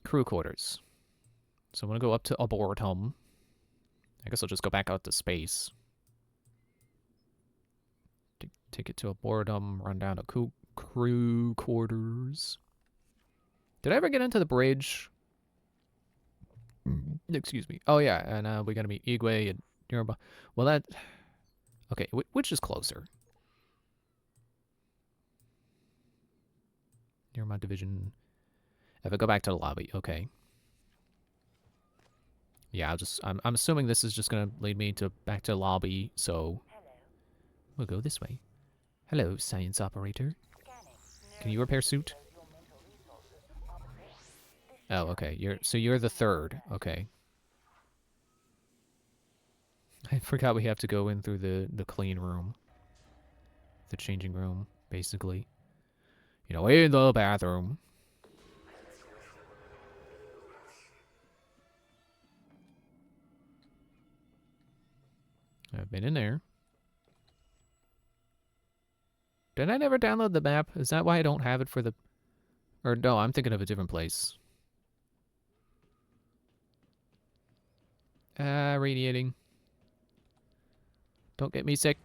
crew quarters. So I'm going to go up to Arboretum. I guess I'll just go back out to space. Take it to Arboretum, run down to crew quarters. Did I ever get into the bridge? Excuse me. Oh, yeah, and we got to meet Igwe and Yoruba. Well, that... Okay, which is closer? Yoruba Division. If I go back to the lobby, okay. Yeah, I'm assuming this is just gonna lead me back to the lobby, so we'll go this way. Hello, science operator. Can you repair suit? Oh, okay. You're the third. Okay. I forgot we have to go in through the clean room. The changing room, basically. You know, in the bathroom. I've been in there. Did I never download the map? Is that why I don't have it for the... Or no, I'm thinking of a different place. Radiating. Don't get me sick.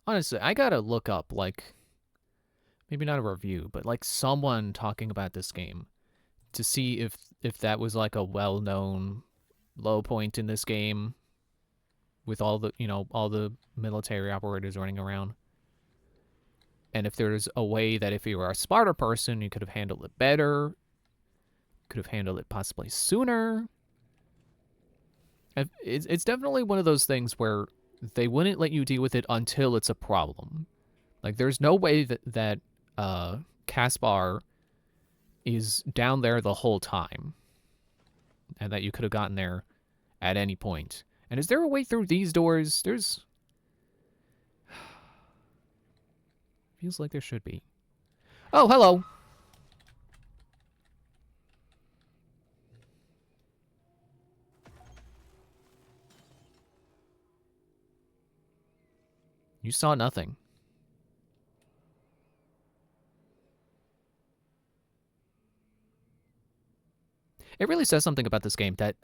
Honestly, I gotta look up, like, maybe not a review, but like someone talking about this game to see if that was like a well-known low point in this game with all the, you know, all the military operators running around. And if there's a way that if you were a smarter person, you could have handled it better, could have handled it possibly sooner. It's definitely one of those things where they wouldn't let you deal with it until it's a problem. Like, there's no way that Caspar is down there the whole time. And that you could have gotten there at any point. And is there a way through these doors? There's... Feels like there should be. Oh, hello! You saw nothing. It really says something about this game that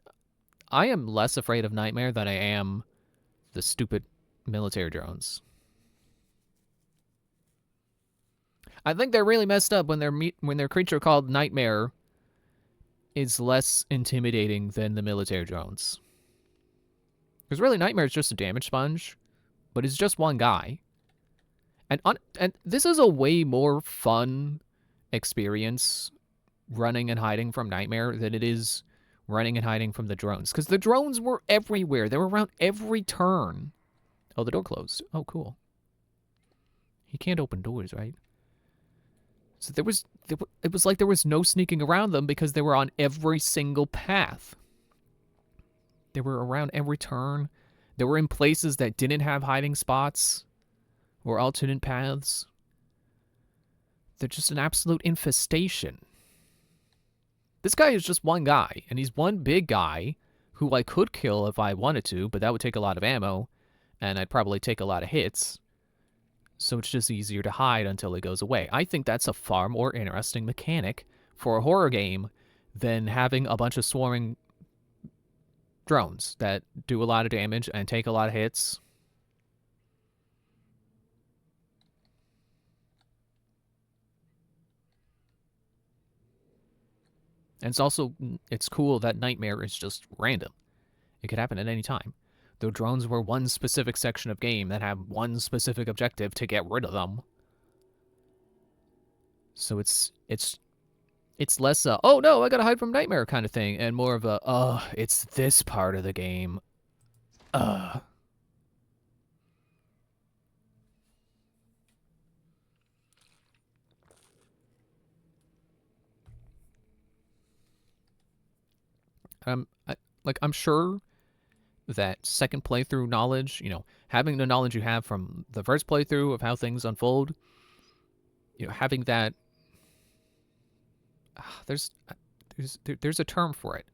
I am less afraid of Nightmare than I am the stupid military drones. I think they're really messed up when their creature called Nightmare is less intimidating than the military drones. Because really, Nightmare is just a damage sponge, but it's just one guy. And this is a way more fun experience running and hiding from Nightmare than it is running and hiding from the drones. Because the drones were everywhere. They were around every turn. Oh, the door closed. Oh, cool. He can't open doors, right? So it was like there was no sneaking around them because they were on every single path. They were around every turn. They were in places that didn't have hiding spots or alternate paths. They're just an absolute infestation. This guy is just one guy, and he's one big guy who I could kill if I wanted to, but that would take a lot of ammo, and I'd probably take a lot of hits. So it's just easier to hide until he goes away. I think that's a far more interesting mechanic for a horror game than having a bunch of swarming drones that do a lot of damage and take a lot of hits. And it's cool that Nightmare is just random. It could happen at any time. The drones were one specific section of game that have one specific objective to get rid of them. So it's less a, oh no, I gotta hide from Nightmare kind of thing, and more of a, it's this part of the game. I'm sure that second playthrough knowledge, having the knowledge you have from the first playthrough of how things unfold, having that, there's a term for it,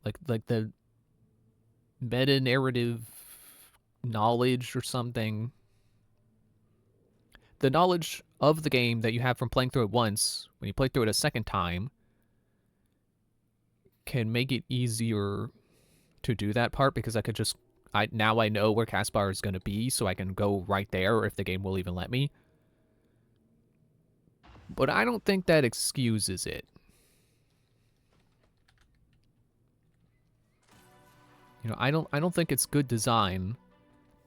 like the meta narrative knowledge or something. The knowledge of the game that you have from playing through it once, when you play through it a second time, can make it easier to do that part, because now I know where Caspar is going to be, so I can go right there if the game will even let me. But I don't think that excuses it. I don't think it's good design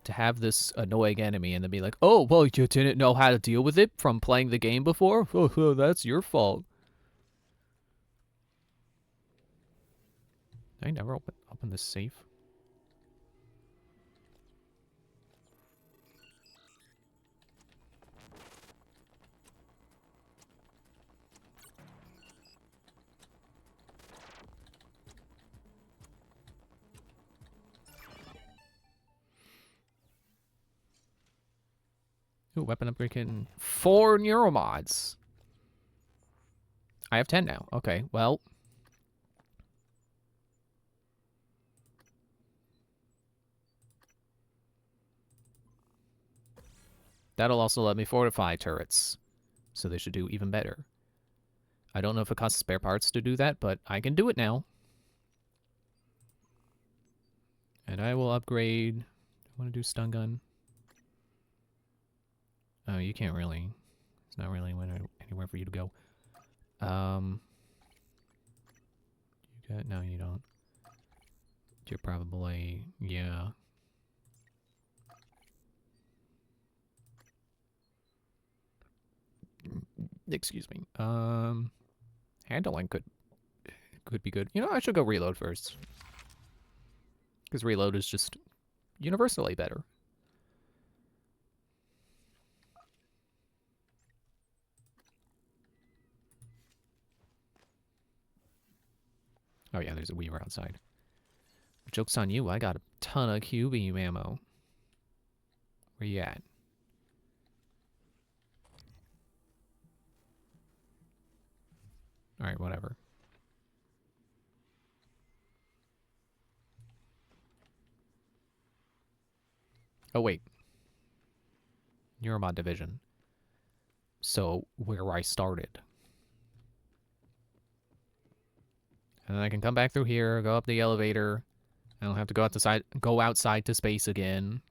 to have this annoying enemy and then be like, oh, well, you didn't know how to deal with it from playing the game before? Oh, that's your fault. Did I never open this safe? Ooh, weapon upgrade kit and 4 neuromods. I have 10 now. Okay, well. That'll also let me fortify turrets, so they should do even better. I don't know if it costs spare parts to do that, but I can do it now. And I will upgrade. I want to do stun gun. Oh, you can't really. It's not really anywhere for you to go. You got? No, you don't. You're probably, yeah. Excuse me. Handling could be good. I should go reload first, because reload is just universally better. Oh yeah, there's a Weaver outside. Joke's on you, I got a ton of Q-beam ammo. Where you at? Alright, whatever. Oh wait. Neuromod division. So, where I started. And then I can come back through here, go up the elevator. I don't have to go outside to space again.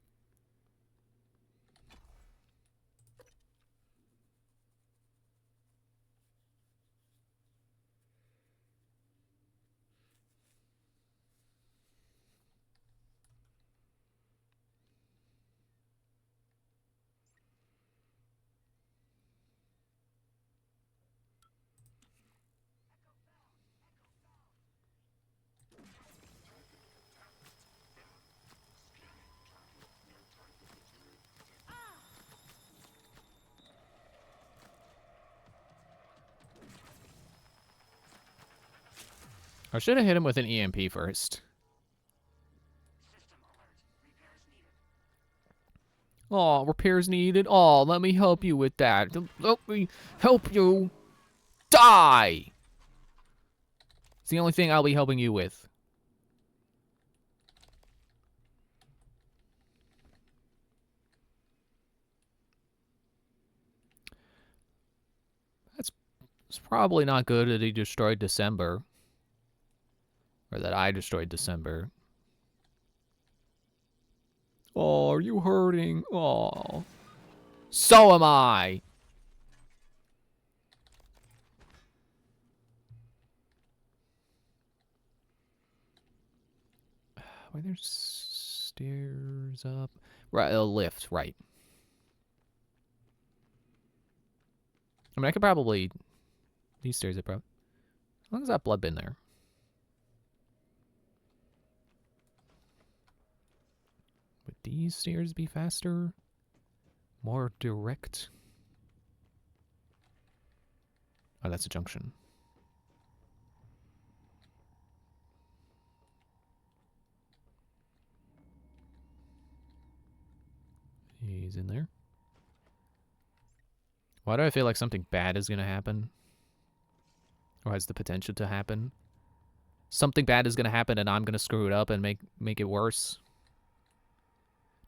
I should have hit him with an EMP first. Oh, repairs needed. Oh, let me help you with that. Let me help you. Die! It's the only thing I'll be helping you with. It's probably not good that he destroyed December. Or that I destroyed December. Oh, are you hurting? Oh. So am I! Why there's stairs up? Right, a lift, right. I mean, I could probably... These stairs are probably... As long as that blood bin there. Would these stairs be faster? More direct? Oh, that's a junction. He's in there. Why do I feel like something bad is going to happen? Or has the potential to happen? Something bad is going to happen and I'm going to screw it up and make it worse.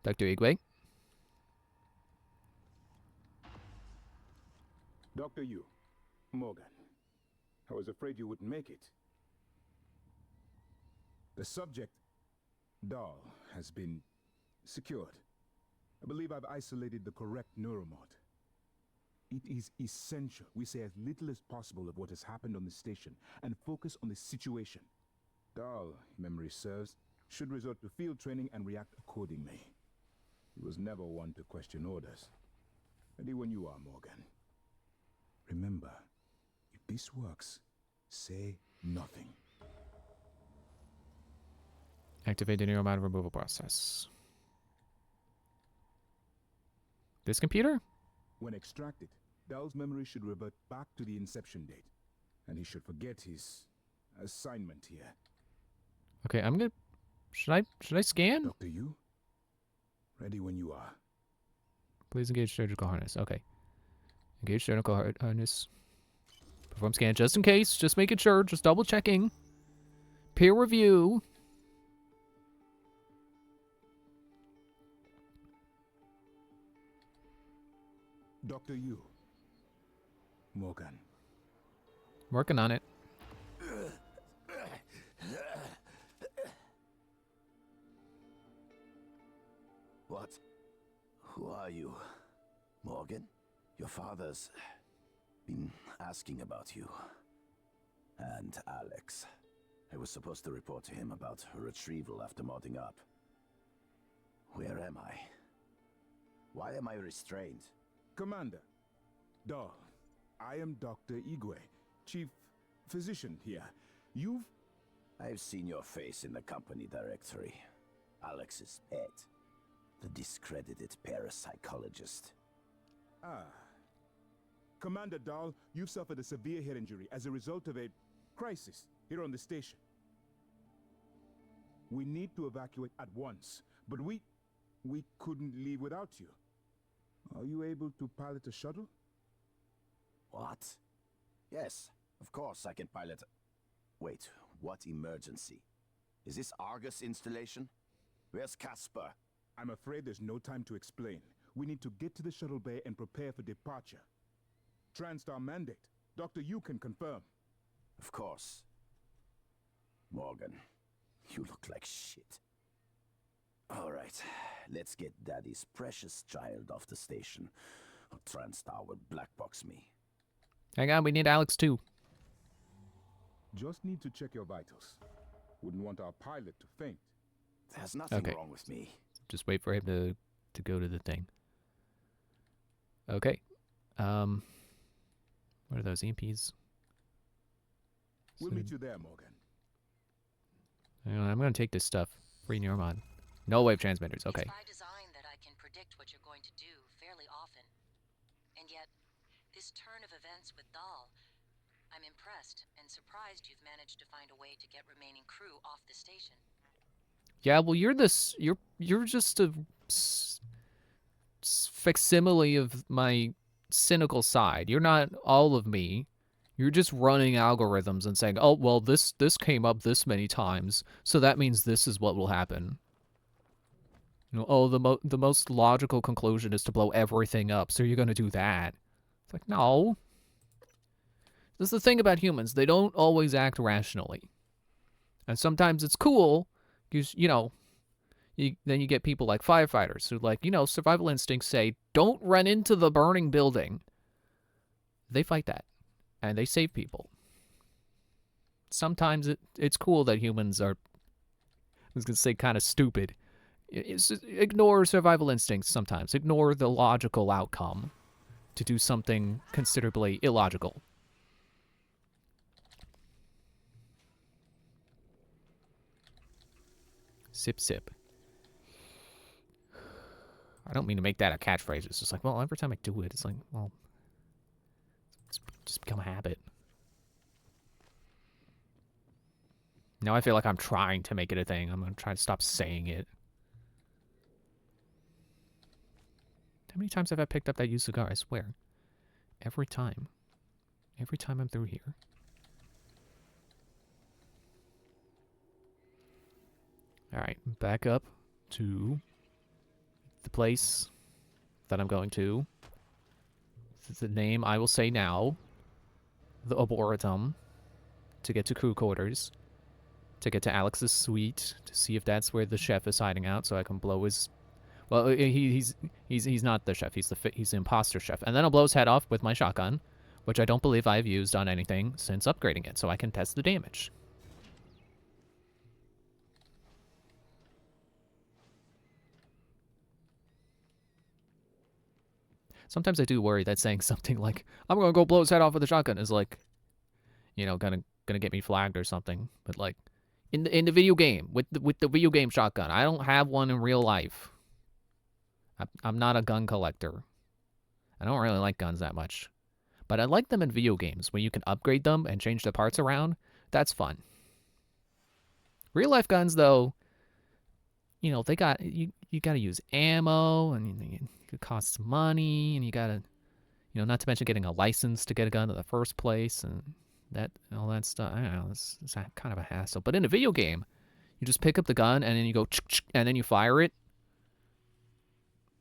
Dr. Igwe? Dr. Yu, Morgan, I was afraid you wouldn't make it. The subject, Dahl, has been secured. I believe I've isolated the correct neuromod. It is essential we say as little as possible of what has happened on the station and focus on the situation. Dahl, if memory serves, should resort to field training and react accordingly. He was never one to question orders. Ready when you are, Morgan. Remember, if this works, say nothing. Activate the neuromod removal process. This computer? When extracted, Dahl's memory should revert back to the inception date, and he should forget his assignment here. Okay, I'm gonna... Should I scan? Dr. Yu, ready when you are. Please engage surgical harness. Okay. Engage surgical harness. Perform scan just in case. Just making sure. Just double checking. Peer review. Dr. Yu. Morgan. Working on it. What? Who are you? Morgan? Your father's been asking about you. And Alex. I was supposed to report to him about her retrieval after modding up. Where am I? Why am I restrained? Commander. Dahl. I am Dr. Igwe, Chief Physician here. I've seen your face in the company directory. Alex's pet. The discredited parapsychologist. Ah. Commander Dahl, you've suffered a severe head injury as a result of a crisis here on the station. We need to evacuate at once, but we couldn't leave without you. Are you able to pilot a shuttle? What? Yes, of course I can pilot. Wait, what emergency? Is this Argus installation? Where's Casper? I'm afraid there's no time to explain. We need to get to the shuttle bay and prepare for departure. TranStar mandate. Dr. Yu can confirm. Of course. Morgan, you look like shit. All right, let's get Daddy's precious child off the station, or TranStar will blackbox me. Hang on, we need Alex too. Just need to check your vitals. Wouldn't want our pilot to faint. There's nothing Okay. wrong with me. Just wait for him to go to the thing. Okay. What are those EMPs? We'll meet you there, Morgan. Hang on, I'm gonna take this stuff. Free neuromod. No wave transmitters. Okay. It's by design that I can predict what you're going to do fairly often. And yet, this turn of events with Dahl, I'm impressed and surprised you've managed to find a way to get remaining crew off the station. Yeah, well, you're just a facsimile of my cynical side. You're not all of me. You're just running algorithms and saying, "Oh, well, this came up this many times, so that means this is what will happen." You know, oh, the most logical conclusion is to blow everything up, so you're going to do that. It's like, no. This is the thing about humans. They don't always act rationally. And sometimes it's cool, because, you know, then you get people like firefighters who, like, you know, survival instincts say, don't run into the burning building. They fight that. And they save people. Sometimes it's cool that humans are, I was going to say, kind of stupid. Ignore survival instincts sometimes. Ignore the logical outcome to do something considerably illogical. Sip, sip. I don't mean to make that a catchphrase. It's just like, well, every time I do it, it's like, well, it's just become a habit. Now I feel like I'm trying to make it a thing. I'm going to try to stop saying it. How many times have I picked up that used cigar? I swear. Every time. Every time I'm through here. Alright, back up to the place that I'm going to. This is the name I will say now. The Arboretum. To get to crew quarters. To get to Alex's suite. To see if that's where the chef is hiding out so I can blow his... Well, he's not the chef. He's the imposter chef. And then I'll blow his head off with my shotgun, which I don't believe I've used on anything since upgrading it, so I can test the damage. Sometimes I do worry that saying something like, I'm gonna go blow his head off with a shotgun is like, you know, gonna get me flagged or something. But like, in the video game, with the video game shotgun, I don't have one in real life. I'm not a gun collector. I don't really like guns that much. But I like them in video games, where you can upgrade them and change the parts around. That's fun. Real life guns, though, you know, they got, you gotta use ammo, and it costs money, and you gotta, you know, not to mention getting a license to get a gun in the first place, and that, all that stuff. I don't know, it's kind of a hassle. But in a video game, you just pick up the gun, and then you go, and then you fire it.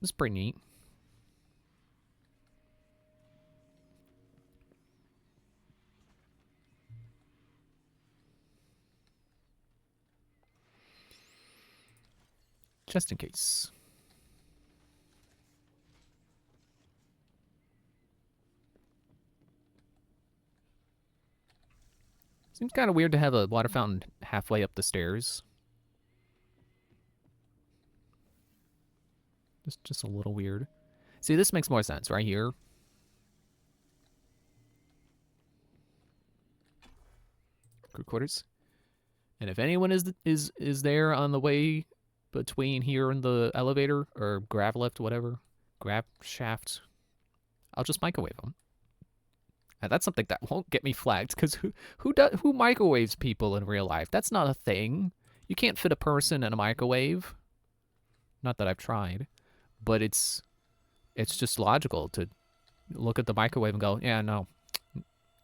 It's pretty neat. Just in case. Seems kind of weird to have a water fountain halfway up the stairs. Just a little weird. See, this makes more sense right here. Crew quarters. And if anyone is there on the way between here and the elevator or grav lift, whatever, grab shaft, I'll just microwave them. And that's something that won't get me flagged, because who microwaves people in real life? That's not a thing. You can't fit a person in a microwave. Not that I've tried. But it's just logical to look at the microwave and go, yeah, no,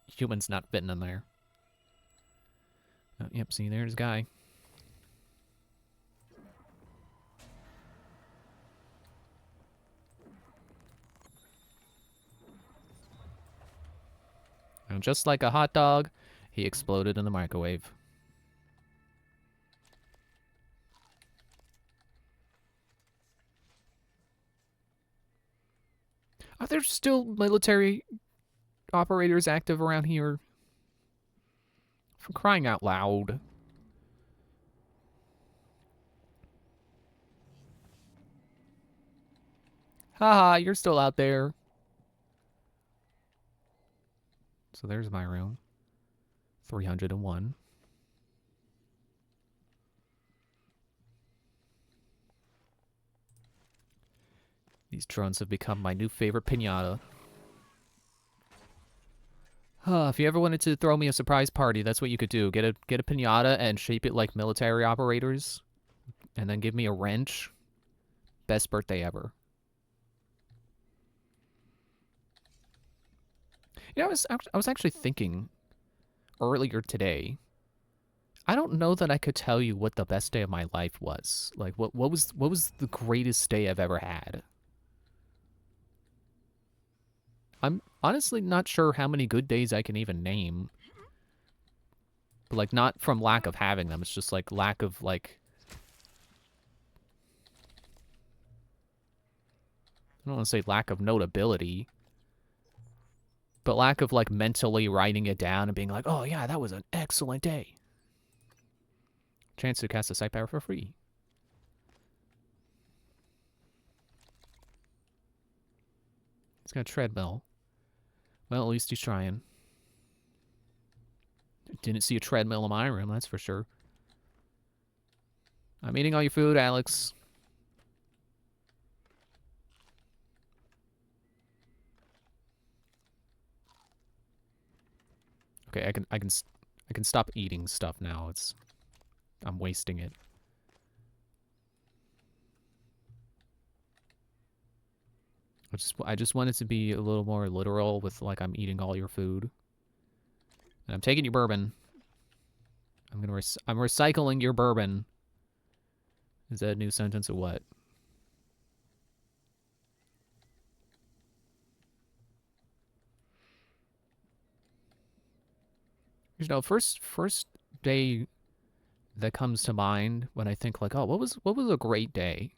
human's not fitting in there. Yep, see, there's a guy. And just like a hot dog, he exploded in the microwave. Are there still military operators active around here? For crying out loud. Haha, you're still out there. So there's my room. 301. These drones have become my new favorite piñata. If you ever wanted to throw me a surprise party, that's what you could do. Get a piñata and shape it like military operators. And then give me a wrench. Best birthday ever. You know, I was actually thinking earlier today. I don't know that I could tell you what the best day of my life was. Like, what was the greatest day I've ever had? I'm honestly not sure how many good days I can even name. But, like, not from lack of having them. It's just, like, lack of, like... I don't want to say lack of notability. But lack of, like, mentally writing it down and being like, oh, yeah, that was an excellent day. Chance to cast a Sight Power for free. He's got a treadmill. Well, at least he's trying. Didn't see a treadmill in my room, that's for sure. I'm eating all your food, Alex. Okay, I can stop eating stuff now. I'm wasting it. I just wanted to be a little more literal with, like, I'm eating all your food. And I'm taking your bourbon. I'm recycling your bourbon. Is that a new sentence or what? You know, first day that comes to mind when I think like, oh, what was a great day?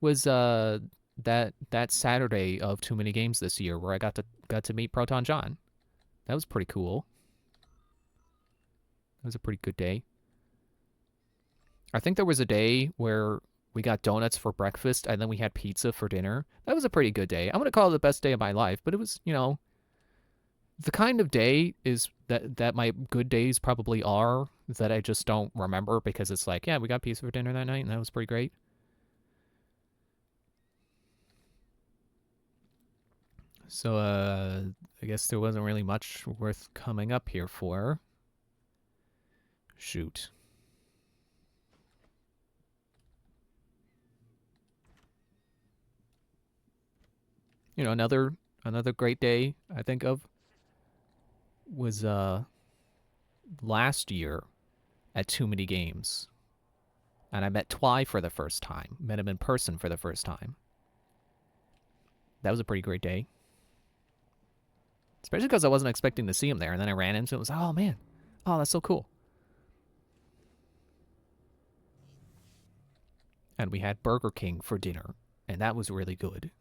Was that Saturday of Too Many Games this year where I got to meet Proton John. That was pretty cool. That was a pretty good day. I think there was a day where we got donuts for breakfast and then we had pizza for dinner. That was a pretty good day. I'm gonna call it the best day of my life, but it was, you know, the kind of day is that my good days probably are that I just don't remember because it's like, yeah, we got pizza for dinner that night and that was pretty great. So, I guess there wasn't really much worth coming up here for. Shoot. You know, another great day I think of was last year at Too Many Games. And I met Twy for the first time. Met him in person for the first time. That was a pretty great day. Especially because I wasn't expecting to see him there, and then I ran into him and was like, oh man, oh, that's so cool. And we had Burger King for dinner, and that was really good.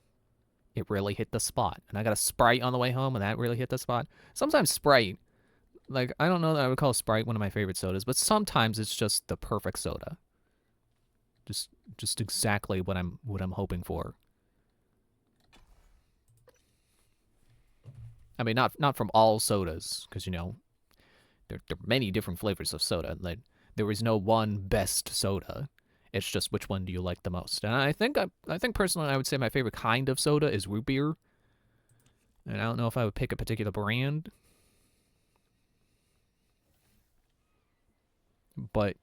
It really hit the spot. And I got a Sprite on the way home, and that really hit the spot. Sometimes Sprite, like, I don't know that I would call Sprite one of my favorite sodas, but sometimes it's just the perfect soda. Just exactly what I'm hoping for. I mean, not from all sodas, because, you know, there are many different flavors of soda. Like, there is no one best soda. It's just which one do you like the most. And I think personally I would say my favorite kind of soda is root beer. And I don't know if I would pick a particular brand. But,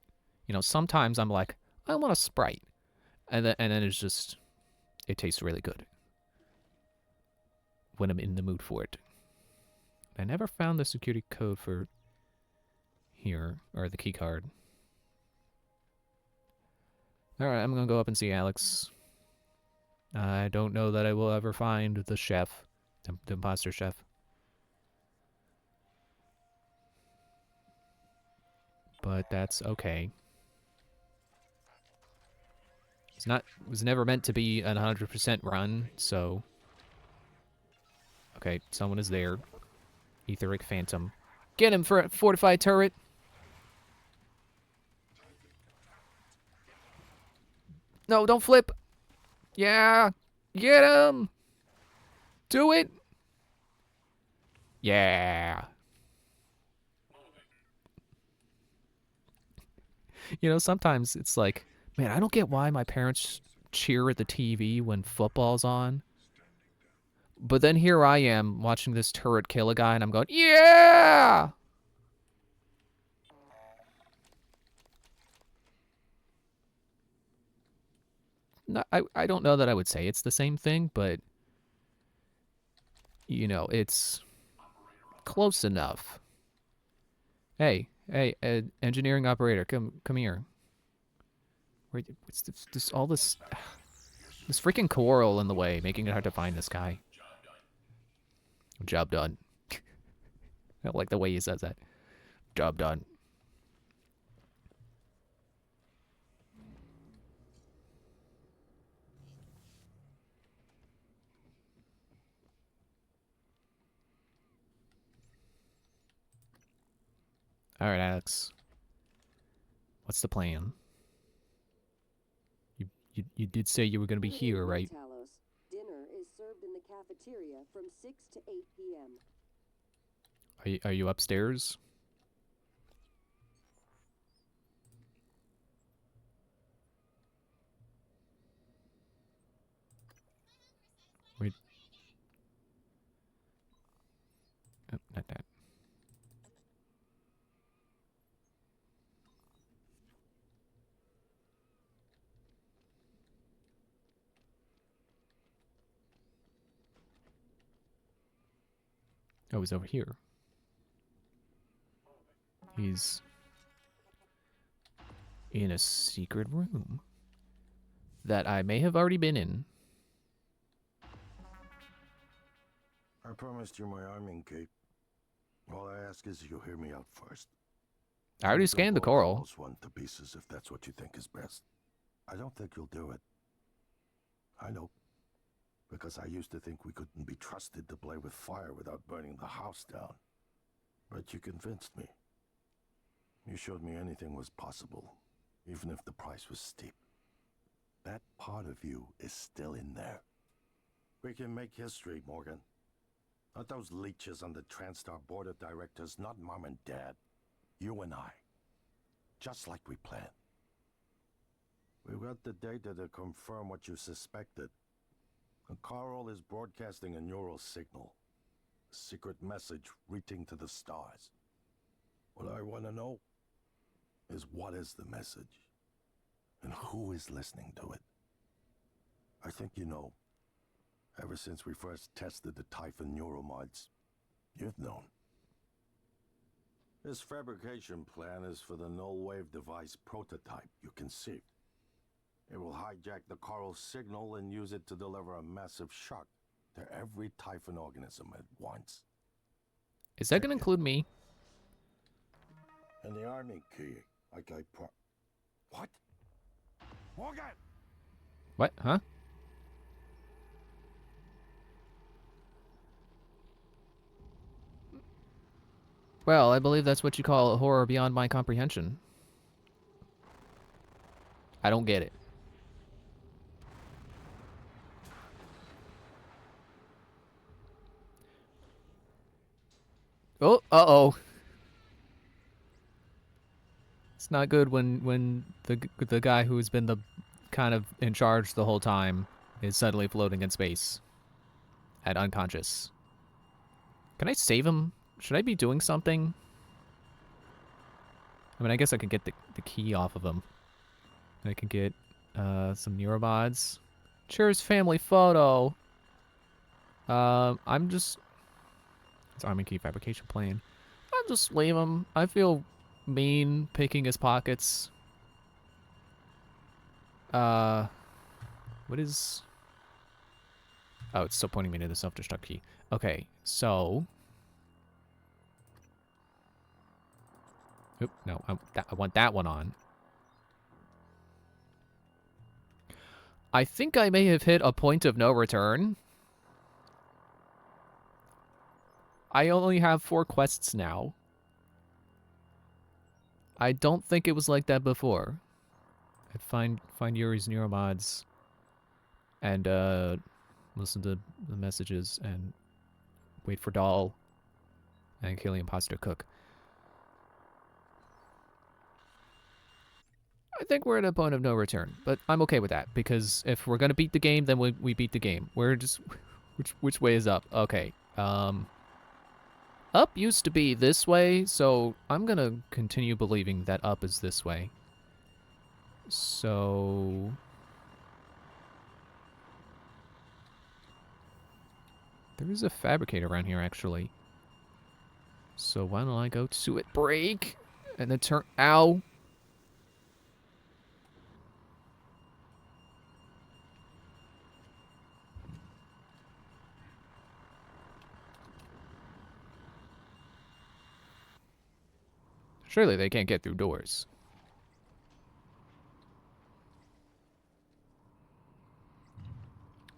you know, sometimes I'm like, I want a Sprite. And then it's just, it tastes really good when I'm in the mood for it. I never found the security code for here, or the key card. Alright, I'm gonna go up and see Alex. I don't know that I will ever find the chef, the imposter chef. But that's okay. It was never meant to be an 100% run, so... Okay, someone is there. Etheric Phantom. Get him for a fortified turret! No, don't flip! Yeah! Get him! Do it! Yeah! You know, sometimes it's like, man, I don't get why my parents cheer at the TV when football's on. But then here I am watching this turret kill a guy and I'm going, yeah! No, I don't know that I would say it's the same thing, but, you know, it's close enough. Hey, engineering operator, come here. Wait, what's this all this this freaking coral in the way, making it hard to find this guy. Job done. I don't like the way he says that. Job done. All right, Alex. What's the plan? You did say you were going to be Good here, evening, right? Talos. Dinner is served in the cafeteria from 6 to 8 p.m. Are you upstairs? Wait. Oh, not that. Oh, he's over here. He's in a secret room that I may have already been in. I promised you my arming cape. All I ask is you hear me out first. I already scanned the coral. Almost one to pieces if that's what you think is best. I don't think you'll do it. I know. Because I used to think we couldn't be trusted to play with fire without burning the house down. But you convinced me. You showed me anything was possible, even if the price was steep. That part of you is still in there. We can make history, Morgan. Not those leeches on the TranStar board of directors, not Mom and Dad. You and I. Just like we planned. We got the data to confirm what you suspected. The coral is broadcasting a neural signal. A secret message reaching to the stars. What I want to know is what is the message? And who is listening to it? I think you know. Ever since we first tested the Typhon neuromods, you've known. This fabrication plan is for the null-wave device prototype you conceived. It will hijack the coral signal and use it to deliver a massive shock to every Typhon organism at once. Is that going to include me? And the army key, like I What? Morgan! What? Huh? Well, I believe that's what you call a horror beyond my comprehension. I don't get it. Oh, uh-oh. It's not good when the guy who's been the kind of in charge the whole time is suddenly floating in space and unconscious. Can I save him? Should I be doing something? I mean, I guess I can get the key off of him. I can get some neuromods. Cheers, family photo. I'm just... It's army key fabrication plan. I'll just leave him. I feel mean picking his pockets. What is... Oh, it's still pointing me to the self-destruct key. Okay, so... Oop, no, I want that one on. I think I may have hit a point of no return. I only have 4 quests now. I don't think it was like that before. I'd find Yuri's neuromods and listen to the messages and wait for Dahl and kill the imposter cook. I think we're at a point of no return, but I'm okay with that because if we're gonna beat the game, then we beat the game. We're just which way is up? Okay. Up used to be this way, so I'm gonna continue believing that up is this way. So there is a fabricator around here, actually. So why don't I go to it? Break! And then turn... Ow! Surely they can't get through doors.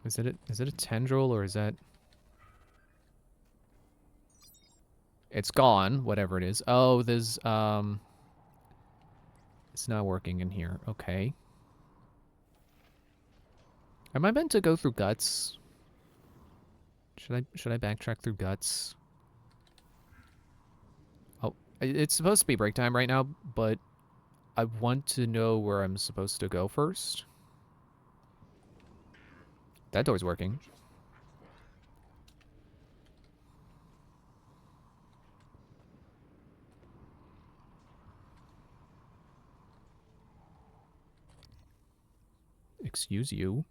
Is it a tendril or is that... It's gone, whatever it is. Oh, there's, it's not working in here. Okay. Am I meant to go through guts? Should I backtrack through guts? Oh, it's supposed to be break time right now, but I want to know where I'm supposed to go first. That door's working. Excuse you.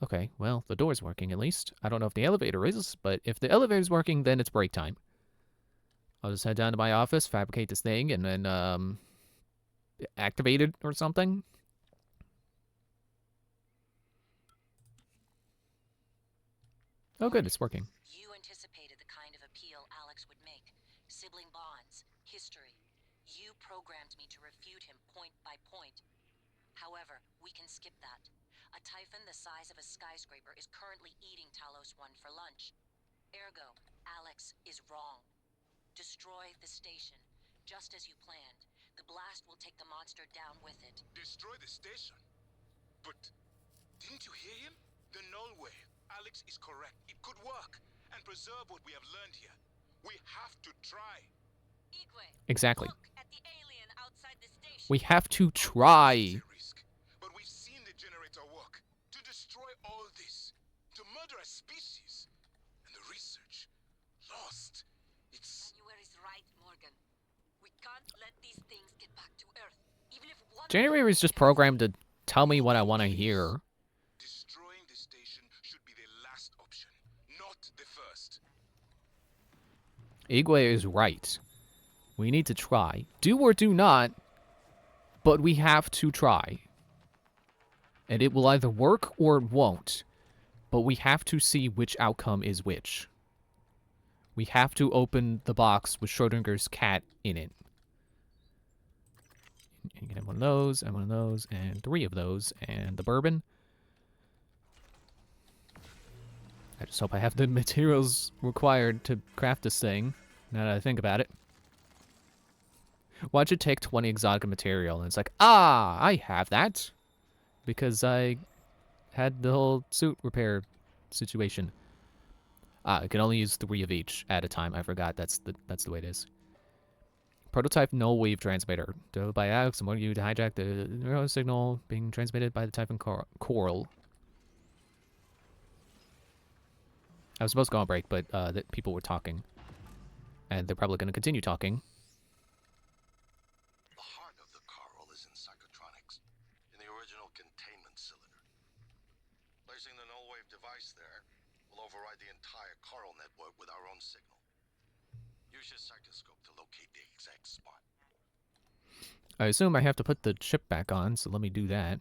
Okay, well, the door's working at least. I don't know if the elevator is, but if the elevator's working, then it's break time. I'll just head down to my office, fabricate this thing, and then, activate it or something. Oh, good, it's working. You anticipated the kind of appeal Alex would make. Sibling bonds, history. You programmed me to refute him point by point. However, we can skip that. A Typhon the size of a skyscraper is currently eating Talos 1 for lunch. Ergo, Alex is wrong. Destroy the station, just as you planned. The blast will take the monster down with it. Destroy the station? But didn't you hear him? The null wave. Alex is correct. It could work and preserve what we have learned here. We have to try. Igwe, Exactly. look at the alien outside the station. We have to try. It's a risk, but we've seen the generator work. To destroy all this, to murder a species, and the research lost. It's January is right, Morgan. We can't let these things get back to Earth. Even if one January is just programmed to tell me what I want to hear. destroying the station should be the last option, not the first. Igwe is right. We need to try. Do or do not, but we have to try. And it will either work or it won't. But we have to see which outcome is which. We have to open the box with Schrodinger's cat in it. You can have one of those, and one of those, and 3 of those, and the bourbon. I just hope I have the materials required to craft this thing, now that I think about it. Watch it take 20 exotica material, and it's like, ah, I have that. Because I had the whole suit repair situation. I can only use 3 of each at a time. I forgot that's the way it is. Prototype null wave transmitter. Developed by Alex and wanted you to hijack the neural signal being transmitted by the Typhon coral. I was supposed to go on break, but people were talking. And they're probably going to continue talking. The heart of the coral is in psychotronics, in the original containment cylinder. Placing the null wave device there will override the entire coral network with our own signal. Use your psychoscope to locate the exact spot. I assume I have to put the chip back on, so let me do that.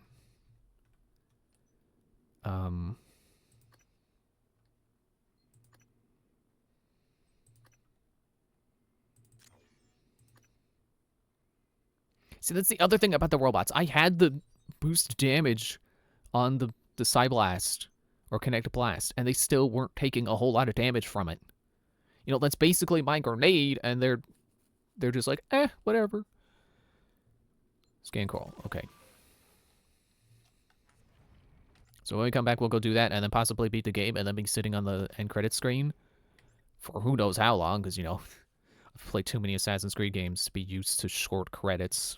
See, that's the other thing about the robots. I had the boost damage on the Psyblast, or Connect Blast, and they still weren't taking a whole lot of damage from it. You know, that's basically my grenade, and they're just like, whatever. Scan coral, okay. So when we come back, we'll go do that, and then possibly beat the game, and then be sitting on the end credit screen for who knows how long, because, you know, I've played too many Assassin's Creed games to be used to short credits.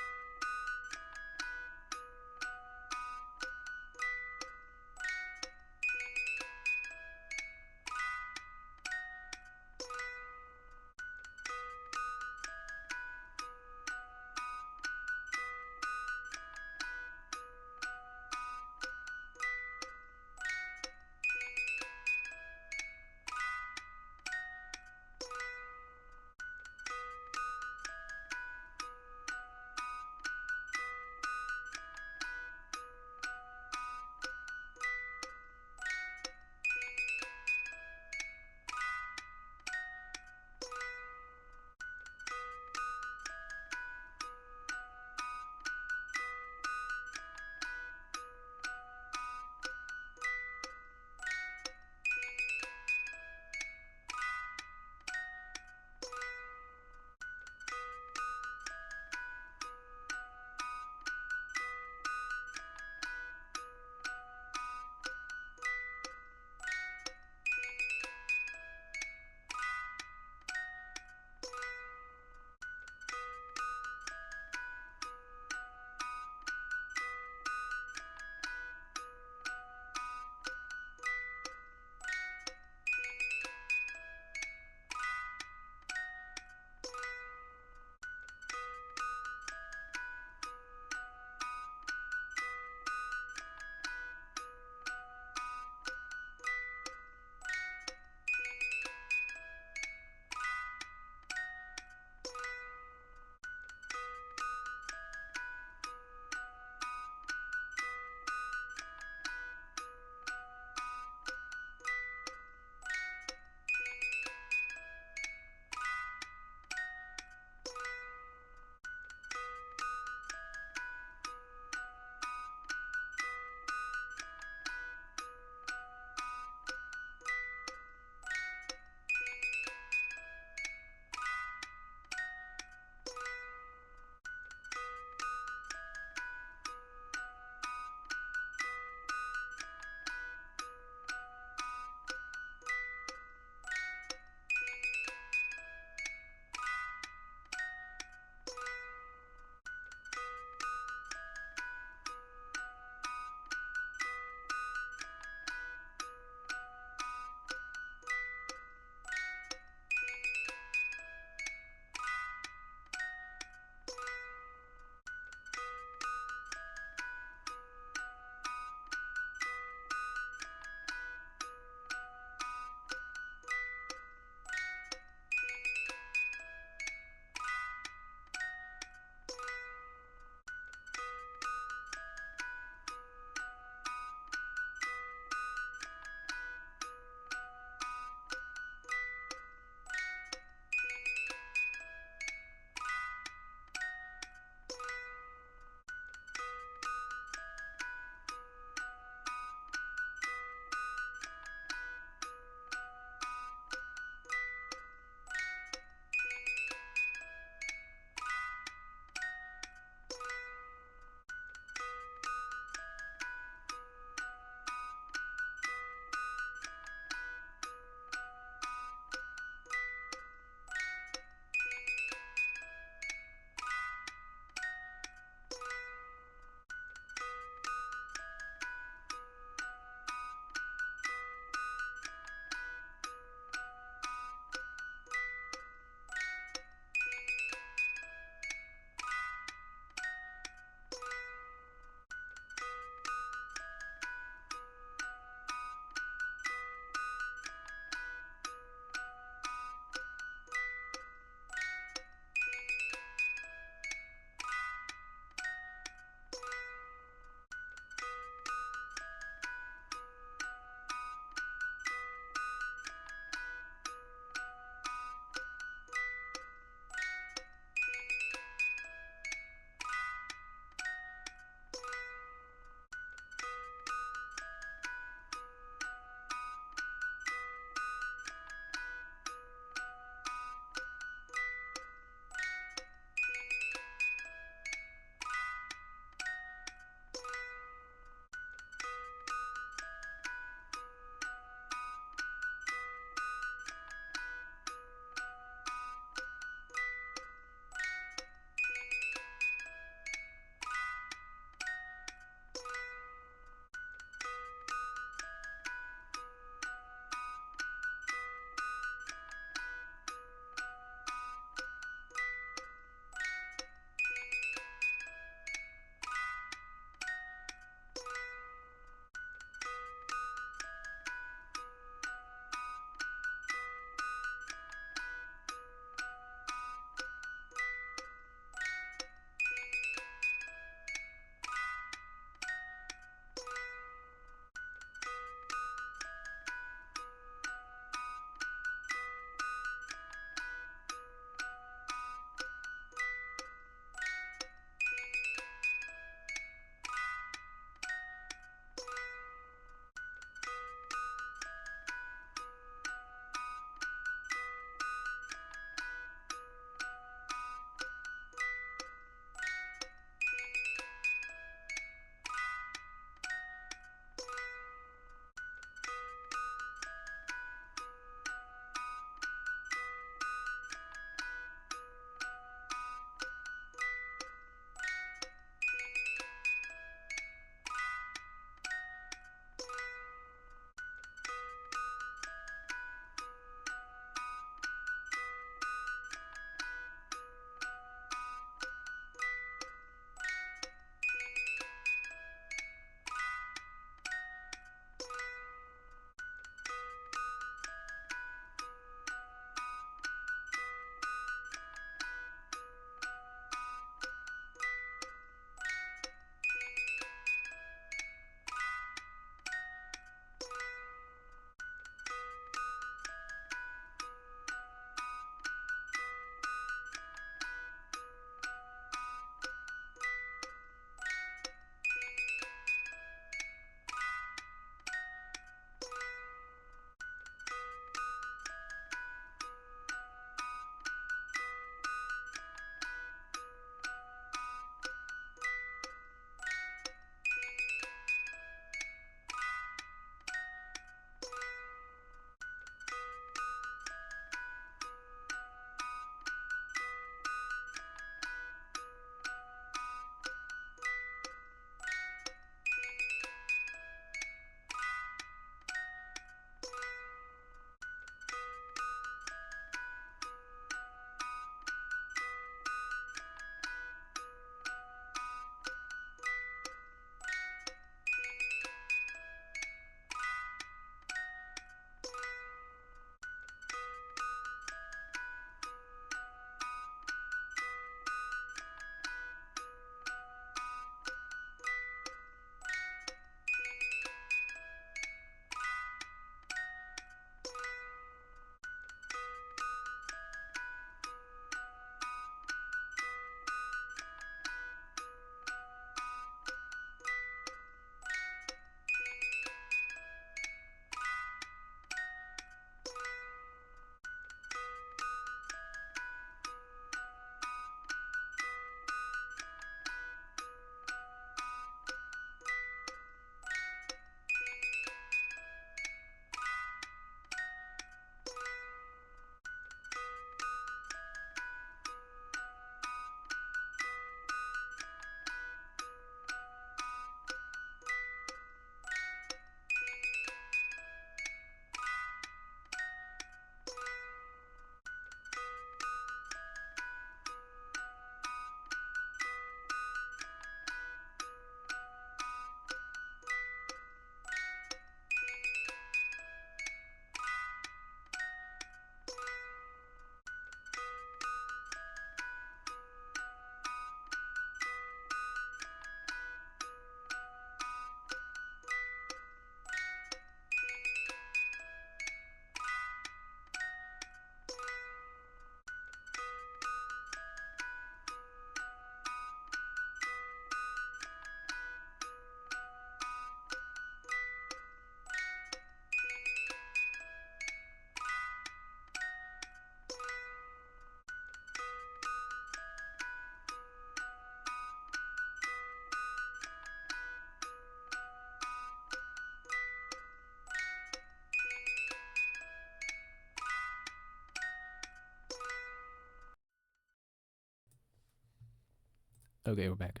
Okay, we're back.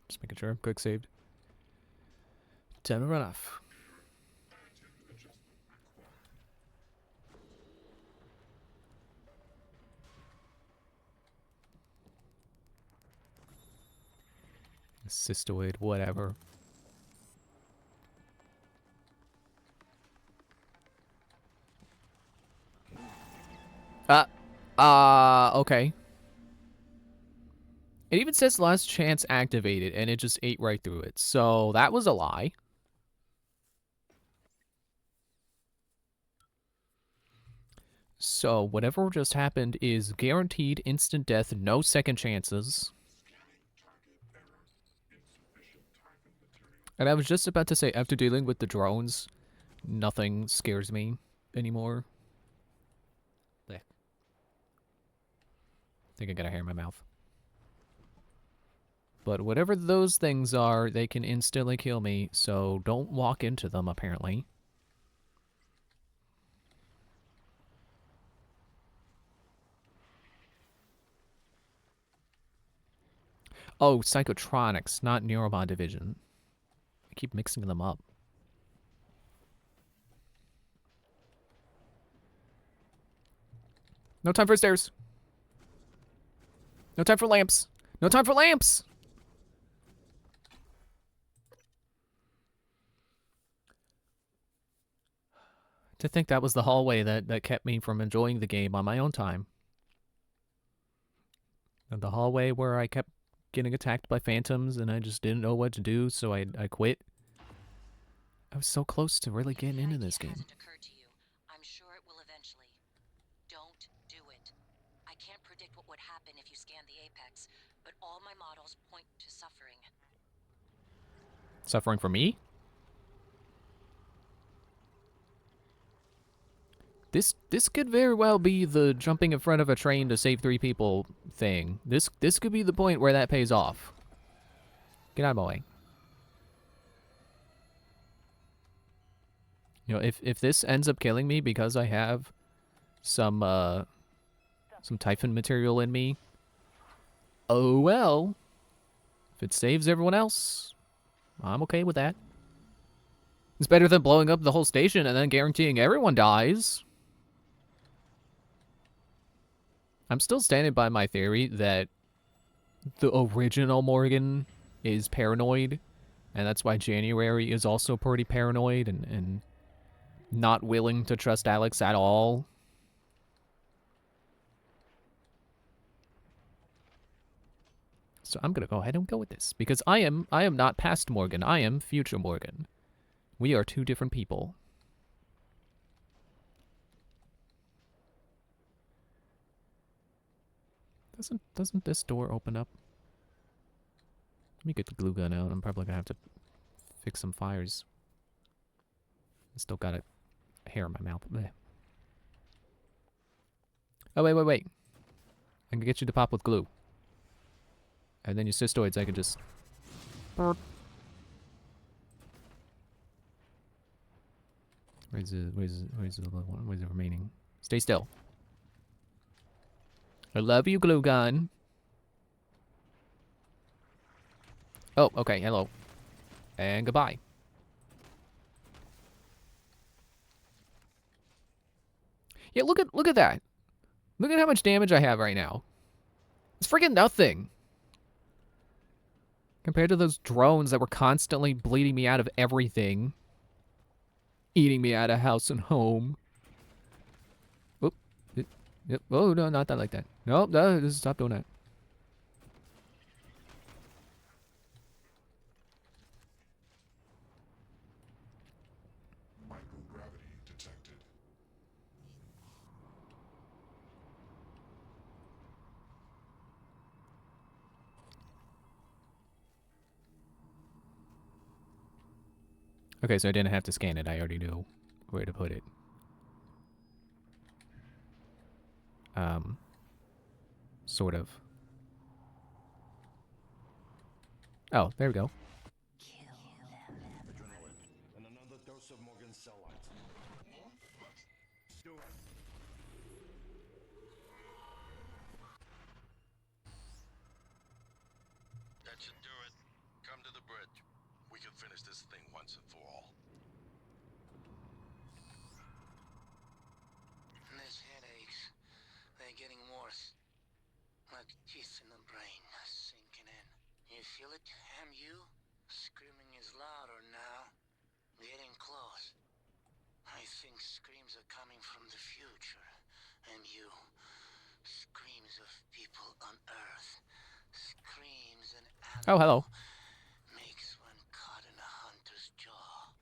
Just making sure. Quick saved. Time to run off. Cystoid, whatever. Okay. It even says last chance activated, and it just ate right through it. So that was a lie. So whatever just happened is guaranteed instant death, no second chances. And I was just about to say, after dealing with the drones, nothing scares me anymore. Blech. I think I got a hair in my mouth. But whatever those things are, they can instantly kill me, so don't walk into them, apparently. Oh, Psychotronics, not Neuromod Division. I keep mixing them up. No time for stairs. No time for lamps. No time for lamps! To think that was the hallway that kept me from enjoying the game on my own time. And the hallway where I kept getting attacked by phantoms and I just didn't know what to do, so I quit. I was so close to really getting into this game. Occurred to you. I'm sure it will eventually. Don't do it. I can't predict what would happen if you scan the apex, but all my models point to suffering. Suffering for me? This could very well be the jumping in front of a train to save 3 people thing. This could be the point where that pays off. Get out of my way. You know, if this ends up killing me because I have some Typhon material in me, oh well. If it saves everyone else, I'm okay with that. It's better than blowing up the whole station and then guaranteeing everyone dies. I'm still standing by my theory that the original Morgan is paranoid, and that's why January is also pretty paranoid and not willing to trust Alex at all. So I'm gonna go ahead and go with this, because I am not past Morgan, I am future Morgan. We are 2 different people. Doesn't this door open up? Let me get the glue gun out. I'm probably gonna have to fix some fires. I still got a hair in my mouth. Blech. Oh, wait. I can get you to pop with glue. And then your cystoids, I can just... Where's the little one? Where's the remaining? Stay still. I love you, glue gun. Oh, okay, hello. And goodbye. Yeah, look at that. Look at how much damage I have right now. It's freaking nothing. Compared to those drones that were constantly bleeding me out of everything. Eating me out of house and home. Oop. Yep. Oh, no, not that like that. Nope, no, just stop doing that. Microgravity detected. Okay, so I didn't have to scan it. I already knew where to put it. Sort of. Oh, there we go. Adrenaline and another dose of Morgan's cell lights. Do it. we can finish this thing once and for all. These headaches, they're getting worse. Like teeth in the brain, sinking in. You feel it, MU? Screaming is louder now. Getting close. I think screams are coming from the future. MU. Screams of people on Earth. Screams an animal Oh, hello. makes when caught in a hunter's jaw.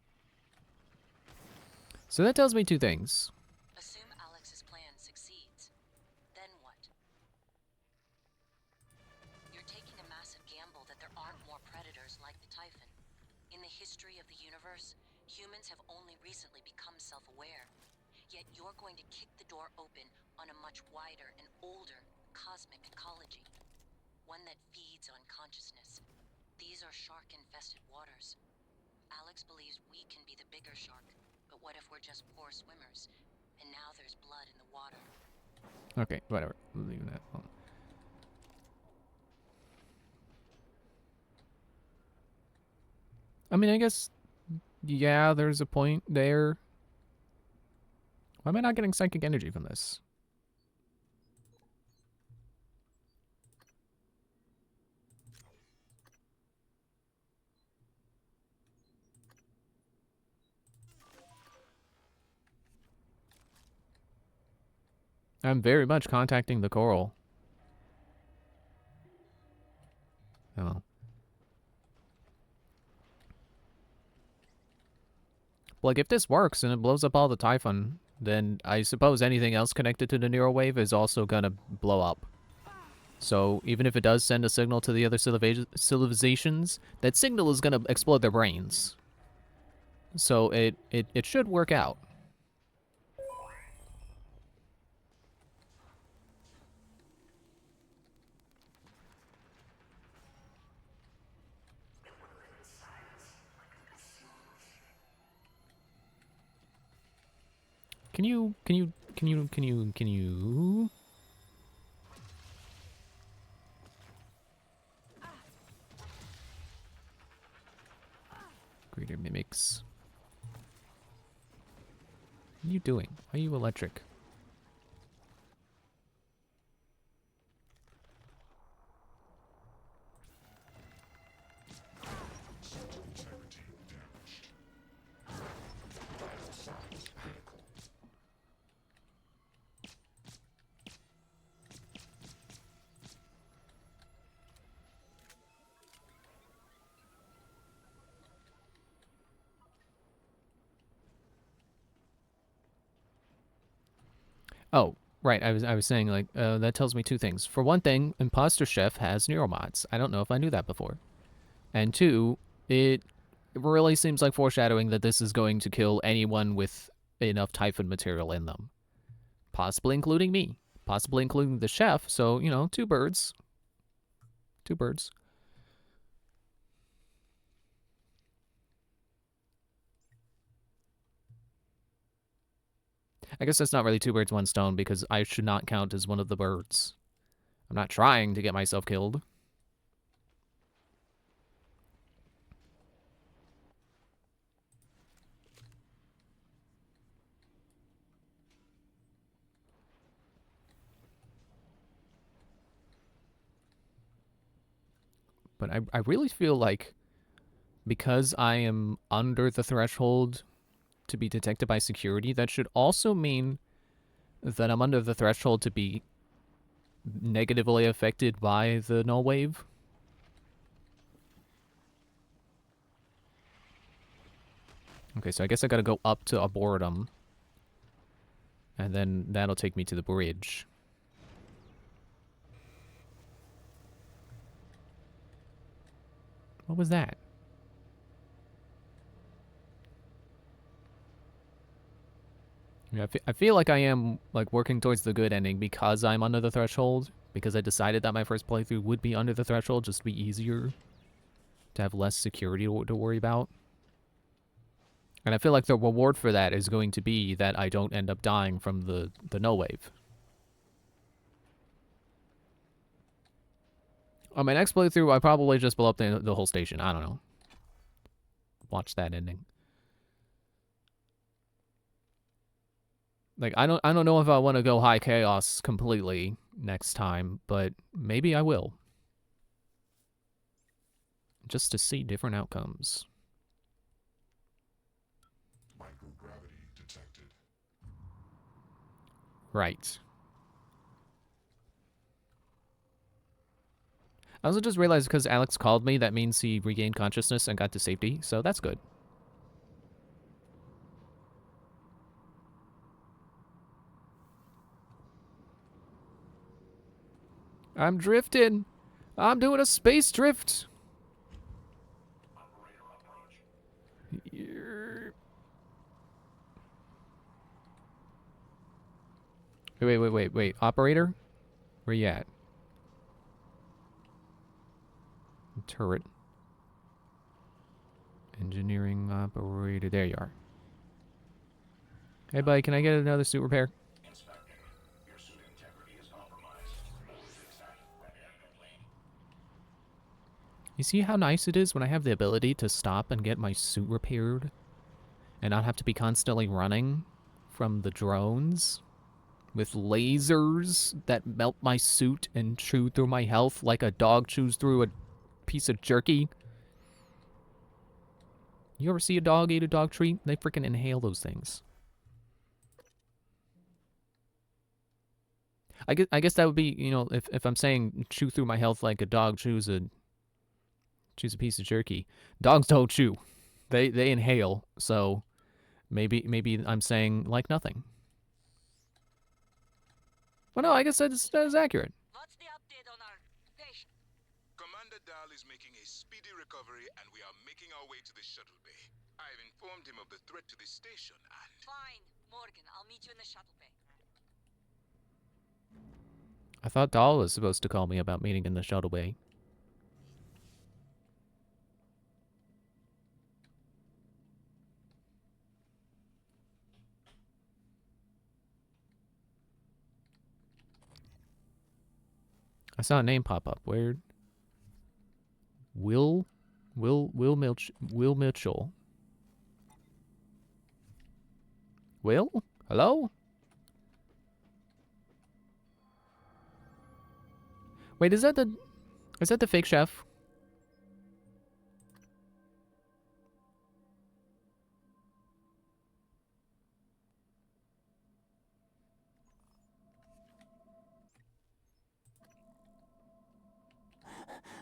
So that tells me two things. Assume Alex's plan succeeds. Then what? You're taking a massive gamble that there aren't more predators like the Typhon. In the history of the universe, humans have only recently become self-aware. Yet you're going to kick the door open on a much wider and older cosmic ecology. One that feeds on consciousness. These are shark-infested waters. Alex believes we can be the bigger shark, but what if we're just poor swimmers? And now there's blood in the water. Okay, whatever. Leave that alone. I mean, I guess, yeah, there's a point there. Why am I not getting psychic energy from this? I'm very much contacting the coral. Oh. Like, if this works and it blows up all the Typhon, then I suppose anything else connected to the neural wave is also gonna blow up. So even if it does send a signal to the other civilizations, that signal is gonna explode their brains. So it should work out. Can you Greater mimics. What are you doing? Why are you electric? Oh, right. I was saying, like, that tells me two things. For one thing, Imposter Chef has neuromods. I don't know if I knew that before. And two, it really seems like foreshadowing that this is going to kill anyone with enough Typhon material in them. Possibly including me. Possibly including the chef. So, you know, two birds. Two birds. I guess that's not really two birds, one stone, because I should not count as one of the birds. I'm not trying to get myself killed. But I really feel like because I am under the threshold to be detected by security, that should also mean that I'm under the threshold to be negatively affected by the null wave. Okay, so I guess I gotta go up to Arboretum. And then that'll take me to the bridge. What was that? Yeah, I feel like I am like working towards the good ending because I'm under the threshold. Because I decided that my first playthrough would be under the threshold, just to be easier. To have less security to worry about. And I feel like the reward for that is going to be that I don't end up dying from the null wave. On my next playthrough, I probably just blow up the whole station. I don't know. watch that ending. Like I don't know if I want to go high chaos completely next time, but maybe I will. Just to see different outcomes. Microgravity detected. Right. I also just realized because Alex called me, that means he regained consciousness and got to safety, so that's good. I'm drifting. I'm doing a space drift. Wait. Operator? Where you at? Turret. Engineering operator. There you are. Hey, buddy, can I get another suit repair? Your suit integrity is compromised. Fix that immediately. You see how nice it is when I have the ability to stop and get my suit repaired? And not have to be constantly running from the drones? With lasers that melt my suit and chew through my health like a dog chews through a piece of jerky. You ever see a dog eat a dog treat? They freaking inhale those things. I guess that would be, you know, if I'm saying chew through my health like a dog chews a piece of jerky. Dogs don't chew. They inhale. So maybe I'm saying like nothing. Well, no, I guess that is accurate. What's the update on our patient? Commander Dahl is making a speedy recovery, and we are making our way to the shuttle bay. I've informed him of the threat to the station, and... Fine, Morgan. I'll meet you in the shuttle bay. I thought Dahl was supposed to call me about meeting in the shuttle bay. I saw a name pop up. Weird. Will Mitchell. Will? Hello? Wait, is that the fake chef?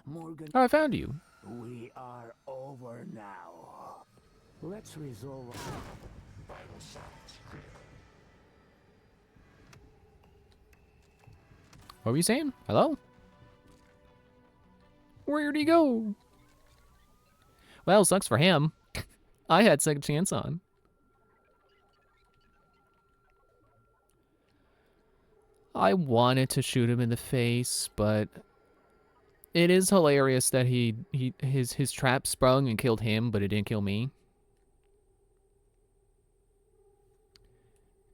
Morgan, Oh, I found you. we are over now. Let's resolve. What were you saying? Hello? Where'd he go? Well, sucks for him. I had second chance on. I wanted to shoot him in the face, but it is hilarious that his trap sprung and killed him, but it didn't kill me.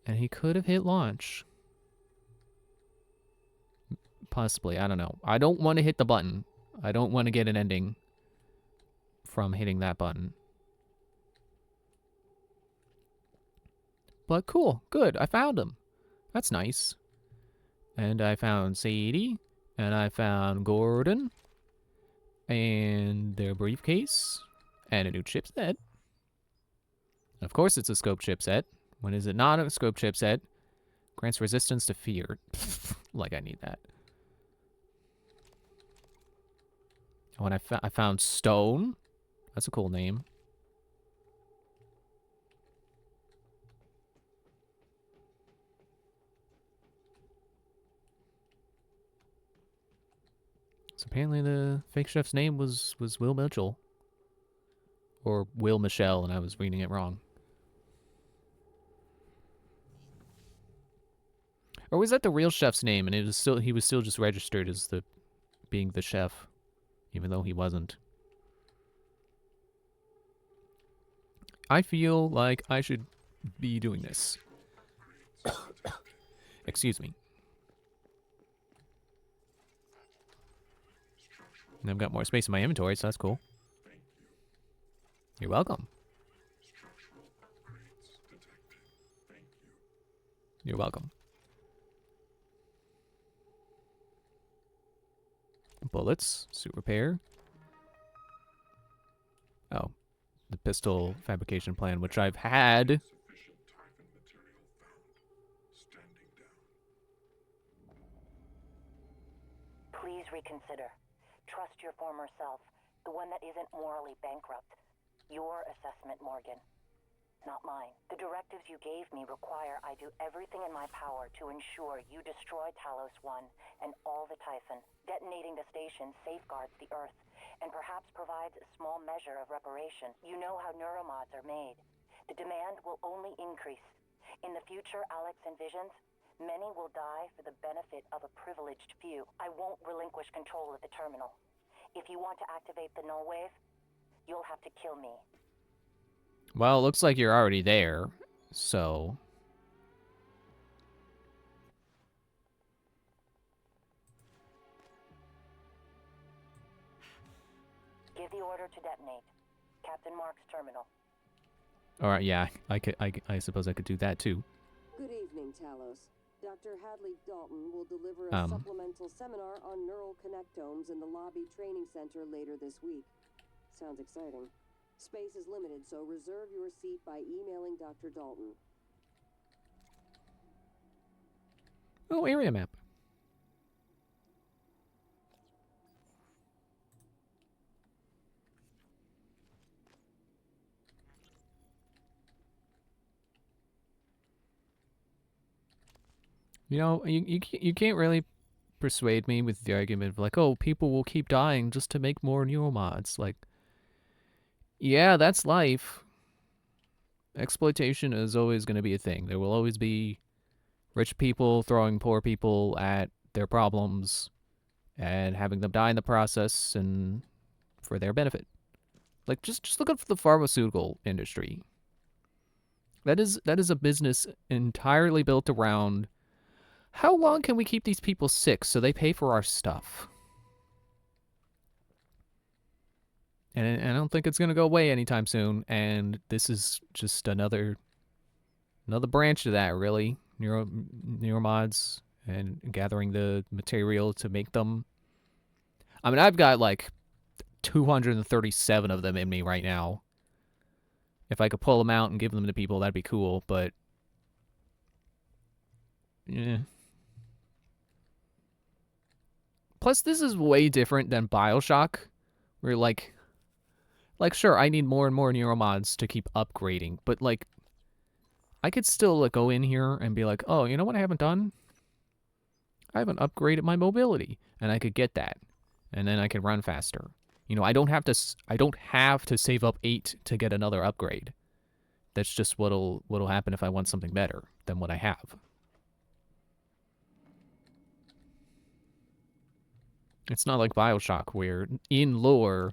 And he could have hit launch. Possibly, I don't know. I don't want to hit the button. I don't want to get an ending from hitting that button. But cool, good, I found him. That's nice. And I found Sadie, and I found Gordon, and their briefcase, and a new chipset. Of course it's a scope chipset. When is it not a scope chipset? Grants resistance to fear. Like I need that. When I found Stone. That's a cool name. So apparently the fake chef's name was Will Mitchell. Or Will Michelle, and I was reading it wrong. Or was that the real chef's name, and he was still just registered as being the chef, even though he wasn't. I feel like I should be doing this. Excuse me. And I've got more space in my inventory, so that's cool. You're welcome. Structural upgrades detected. Thank you. You're welcome. Bullets, suit repair. Oh, the pistol fabrication plan, which I've had. Sufficient Typhon material found. Standing down. Please reconsider. Trust your former self, the one that isn't morally bankrupt. Your assessment, Morgan. Not mine. The directives you gave me require I do everything in my power to ensure you destroy Talos 1 and all the Typhon. Detonating the station safeguards the Earth, and perhaps provides a small measure of reparation. You know how neuromods are made. The demand will only increase. In the future Alex envisions, many will die for the benefit of a privileged few. I won't relinquish control of the terminal. If you want to activate the null wave, you'll have to kill me. Well, it looks like you're already there, so... Give the order to detonate. Captain Mark's terminal. Alright, yeah, I suppose I could do that too. Good evening, Talos. Dr. Hadley Dalton will deliver a supplemental seminar on neural connectomes in the lobby training center later this week. Sounds exciting. Space is limited, so reserve your seat by emailing Dr. Dalton. Oh, area map. You know, you can't really persuade me with the argument of like, oh, people will keep dying just to make more neuromods. Like, yeah, that's life. Exploitation is always going to be a thing. There will always be rich people throwing poor people at their problems and having them die in the process and for their benefit. Like, just look at the pharmaceutical industry. That is a business entirely built around how long can we keep these people sick so they pay for our stuff? And I don't think it's going to go away anytime soon, and this is just another branch of that, really. Neuromods and gathering the material to make them. I mean, I've got like 237 of them in me right now. If I could pull them out and give them to people, that'd be cool, but yeah. Plus, this is way different than BioShock, where like sure, I need more and more neuromods to keep upgrading, but like, I could still like go in here and be like, oh, you know what I haven't done? I haven't upgraded my mobility, and I could get that, and then I can run faster. You know, I don't have to save up 8 to get another upgrade. That's just what'll happen if I want something better than what I have. It's not like BioShock, where in lore,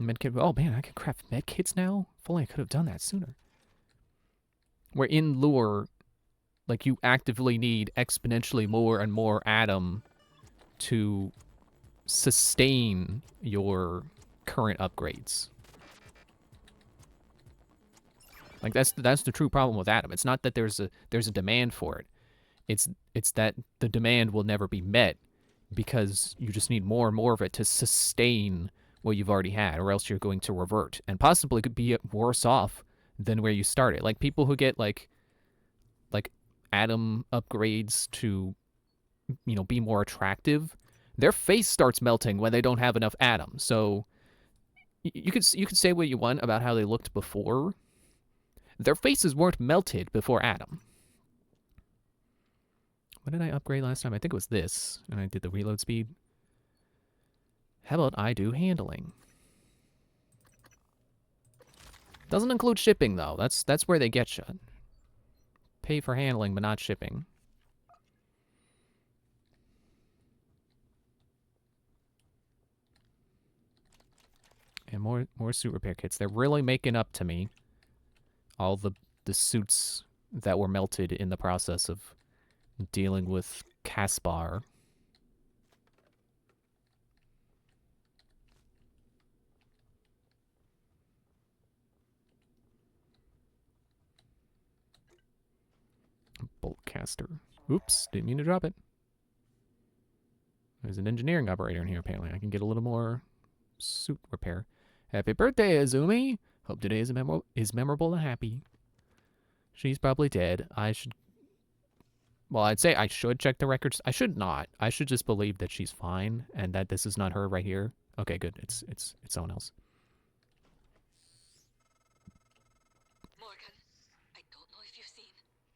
medkit. Oh man, I can craft medkits now. If only I could have done that sooner. Where in lore, like you actively need exponentially more and more Atom to sustain your current upgrades. Like that's the true problem with Atom. It's not that there's a demand for it. It's that the demand will never be met because you just need more and more of it to sustain what you've already had, or else you're going to revert and possibly could be worse off than where you started. Like people who get like Atom upgrades to, you know, be more attractive, their face starts melting when they don't have enough Atom. So you could say what you want about how they looked before. Their faces weren't melted before Atom. What did I upgrade last time? I think it was this, and I did the reload speed. How about I do handling? Doesn't include shipping though. That's where they get you. Pay for handling, but not shipping. And more suit repair kits. They're really making up to me all the suits that were melted in the process of dealing with Caspar. broadcaster. Oops, didn't mean to drop it. There's an engineering operator in here, apparently. I can get a little more suit repair. Happy birthday, Azumi! Hope today is memorable and happy. She's probably dead. I should... Well, I'd say I should check the records. I should not. I should just believe that she's fine and that this is not her right here. Okay, good. It's someone else. Morgan, I don't know if you've seen,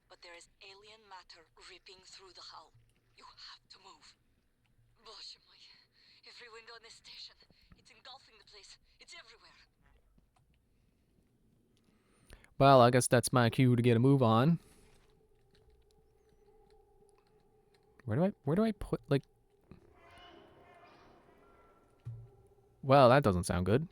but there is alien matter ripping through the hull. You have to move. Боже мой. Every window in this station. It's engulfing the place. It's everywhere. Well, I guess that's my cue to get a move on. Where do I put, like... Well, that doesn't sound good.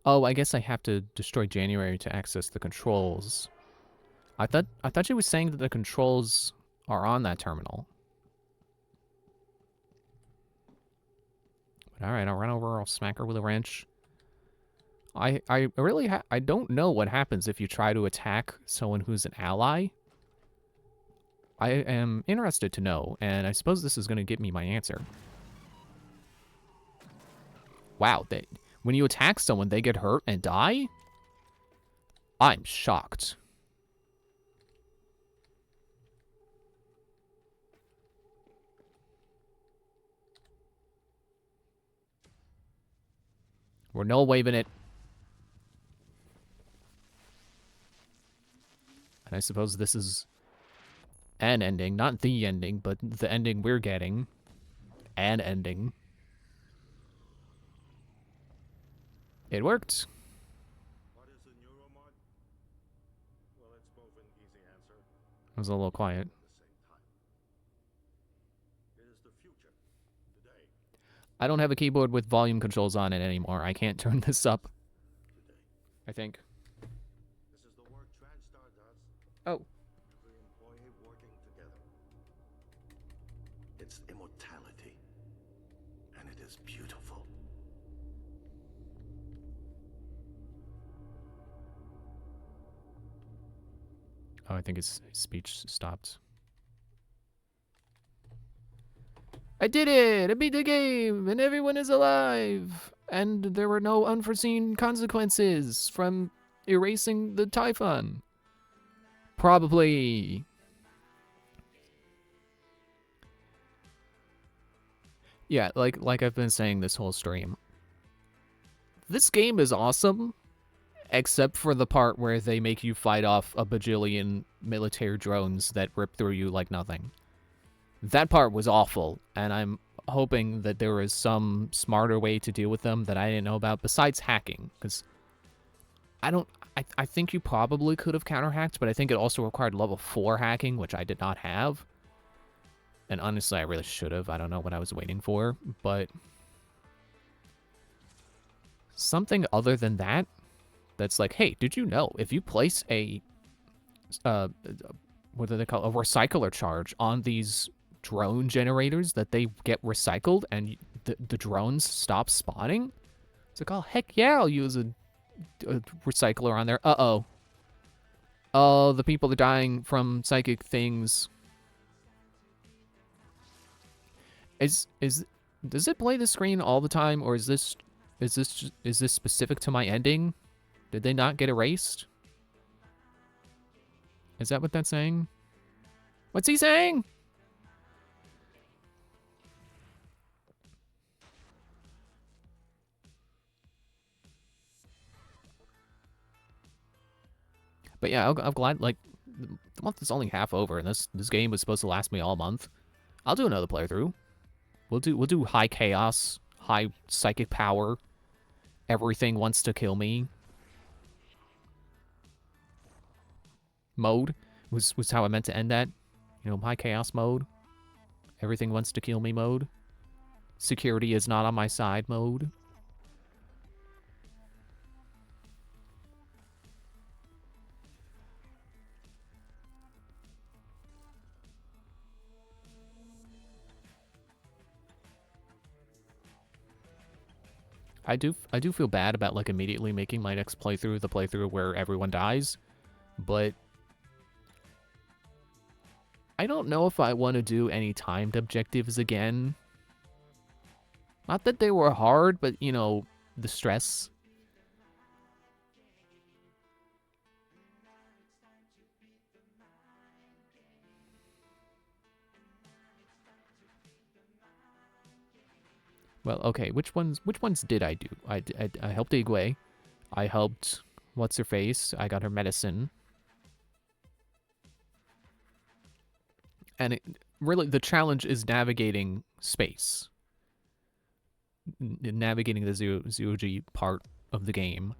Oh, I guess I have to destroy January to access the controls. I thought she was saying that the controls are on that terminal. But all right, I'll run over. I'll smack her with a wrench. I really I don't know what happens if you try to attack someone who's an ally. I am interested to know, and I suppose this is going to give me my answer. Wow, when you attack someone, they get hurt and die? I'm shocked. We're null waving it. And I suppose this is an ending, not the ending, but the ending we're getting. An ending. It worked. What is a neuromod? Well, it's both an easy answer. I was a little quiet. At the same time. It is the future. Today. I don't have a keyboard with volume controls on it anymore. I can't turn this up. Today. I think. This is the work TranStar does. Oh. Every employee working together. It's immortality. And it is beautiful. Oh, I think his speech stopped. I did it! I beat the game! And everyone is alive! And there were no unforeseen consequences from erasing the Typhon. Probably. Yeah, like I've been saying this whole stream. This game is awesome. Except for the part where they make you fight off a bajillion military drones that rip through you like nothing. That part was awful, and I'm hoping that there is some smarter way to deal with them that I didn't know about besides hacking. Because I think you probably could have counter-hacked, but I think it also required level 4 hacking, which I did not have. And honestly, I really should have. I don't know what I was waiting for, but something other than that. That's like, hey, did you know if you place a what do they call a recycler charge on these drone generators that they get recycled and the drones stop spawning? It's like, oh heck yeah, I'll use a recycler on there. Oh, the people are dying from psychic things. Does it play the screen all the time, or is this specific to my ending? Did they not get erased? Is that what that's saying? What's he saying? But yeah, I'm glad, like, the month is only half over, and this game was supposed to last me all month. I'll do another playthrough. We'll do high chaos, high psychic power. Everything wants to kill me. Mode was how I meant to end that. You know, high chaos mode. Everything wants to kill me mode. Security is not on my side mode. I do feel bad about like immediately making my next playthrough the playthrough where everyone dies, but I don't know if I want to do any timed objectives again. Not that they were hard, but you know, the stress. Well, okay, which ones did I do? I helped Igwe. I helped what's her face. I got her medicine. And really the challenge is navigating space. Navigating the zero-G part of the game.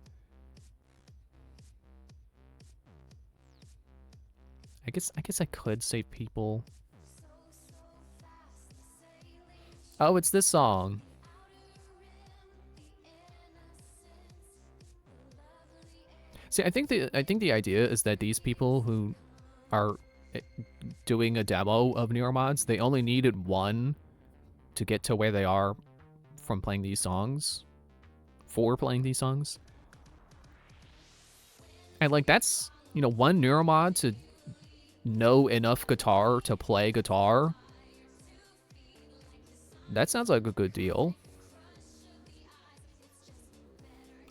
I guess I could save people. Oh, it's this song. See, I think the idea is that these people who are doing a demo of Neuromods, they only needed one to get to where they are from playing these songs. For playing these songs. And like that's, you know, one Neuromod to know enough guitar to play guitar. That sounds like a good deal.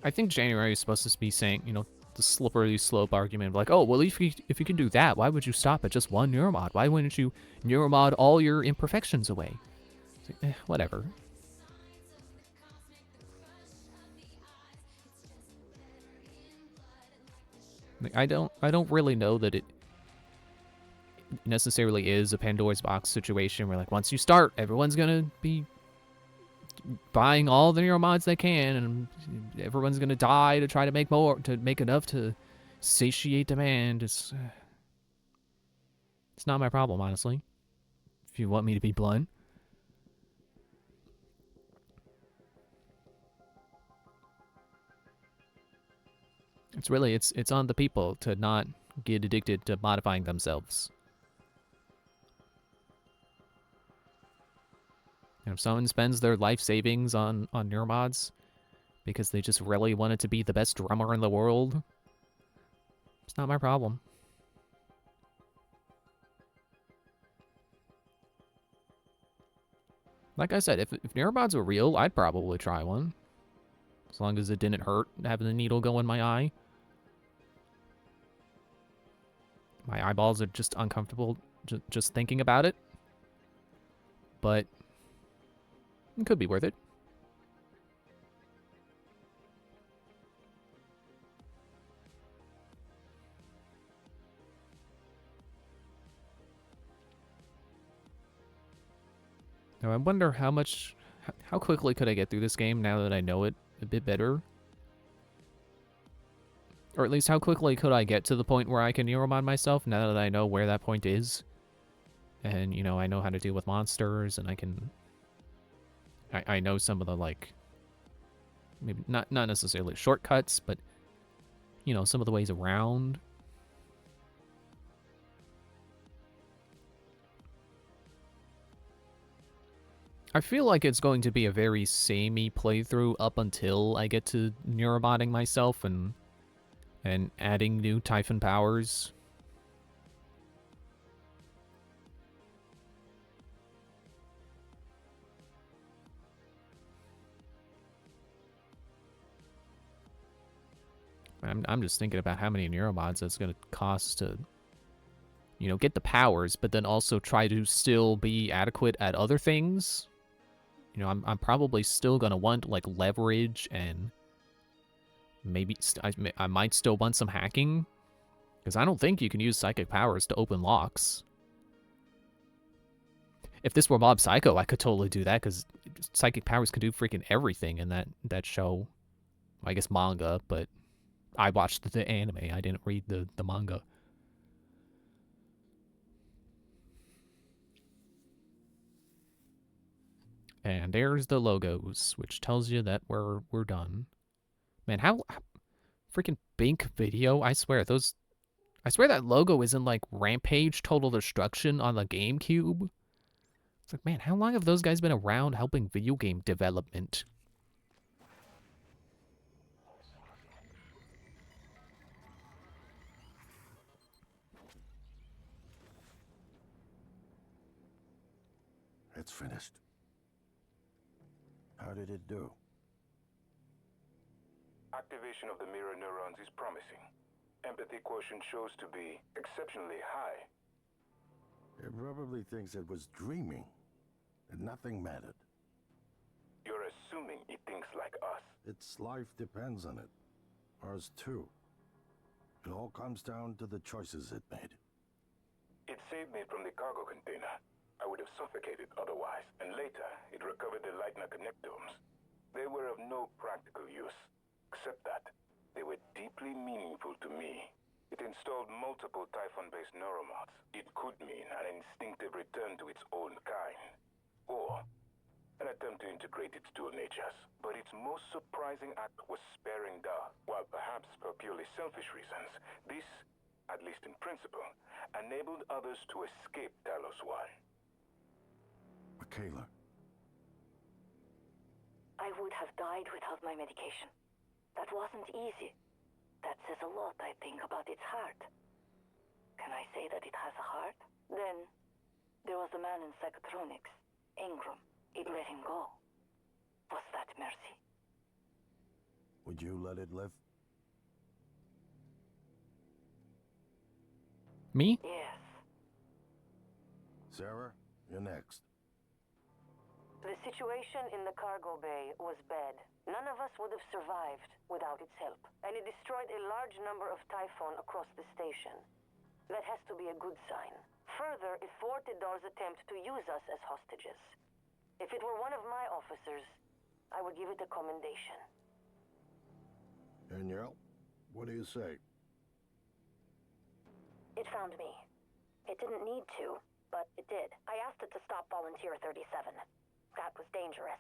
I think January is supposed to be saying, you know, the slippery slope argument of like, oh, well, if you can do that, why would you stop at just one Neuromod? Why wouldn't you Neuromod all your imperfections away? Like, whatever. Like, I don't really know that it necessarily is a Pandora's box situation where like once you start, everyone's gonna be buying all the Neuromods they can, and everyone's gonna die to try to make more, to make enough to satiate demand. It's not my problem, honestly. If you want me to be blunt. It's really, it's on the people to not get addicted to modifying themselves. And if someone spends their life savings on Neuromods because they just really wanted to be the best drummer in the world, it's not my problem. Like I said, if Neuromods were real, I'd probably try one. As long as it didn't hurt having the needle go in my eye. My eyeballs are just uncomfortable just thinking about it. But it could be worth it. Now I wonder how quickly could I get through this game now that I know it a bit better? Or at least how quickly could I get to the point where I can Neuromod myself now that I know where that point is? And, you know, I know how to deal with monsters, and I can... I know some of the, like... Maybe not necessarily shortcuts, but, you know, some of the ways around. I feel like it's going to be a very samey playthrough up until I get to Neuromodding myself and adding new Typhon powers. I'm just thinking about how many Neuromods it's going to cost to, you know, get the powers, but then also try to still be adequate at other things. You know, I'm probably still going to want, like, leverage, and maybe I might still want some hacking, because I don't think you can use psychic powers to open locks. If this were Mob Psycho, I could totally do that, because psychic powers can do freaking everything in that show. I guess manga, but I watched the anime. I didn't read the manga. And there's the logos, which tells you that we're done. Man, how freaking Bink Video, I swear that logo is in like Rampage Total Destruction on the GameCube. It's like, man, how long have those guys been around helping video game development? it's finished. How did it do? Activation of the mirror neurons is promising. Empathy quotient shows to be exceptionally high. It probably thinks it was dreaming, and nothing mattered. You're assuming it thinks like us. Its life depends on it. Ours too. It all comes down to the choices it made. It saved me from the cargo container. I would have suffocated otherwise, and later it recovered the Leitner connectomes. They were of no practical use, except that they were deeply meaningful to me. It installed multiple Typhon-based neuromods. It could mean an instinctive return to its own kind, or an attempt to integrate its dual natures. But its most surprising act was sparing Da. While perhaps for purely selfish reasons, this, at least in principle, enabled others to escape Talos 1. Michaela. I would have died without my medication. That wasn't easy. That says a lot, I think, about its heart. Can I say that it has a heart? Then, there was a man in Psychotronics, Ingram. It let him go. Was that mercy? Would you let it live? Me? Yes. Sarah, you're next. The situation in the cargo bay was bad. None of us would have survived without its help, and it destroyed a large number of Typhon across the station. That has to be a good sign. Further, it thwarted Dar's attempt to use us as hostages. If it were one of my officers, I would give it a commendation. Danielle, what do you say? It found me. It didn't need to, but it did. I asked it to stop Volunteer 37. That was dangerous.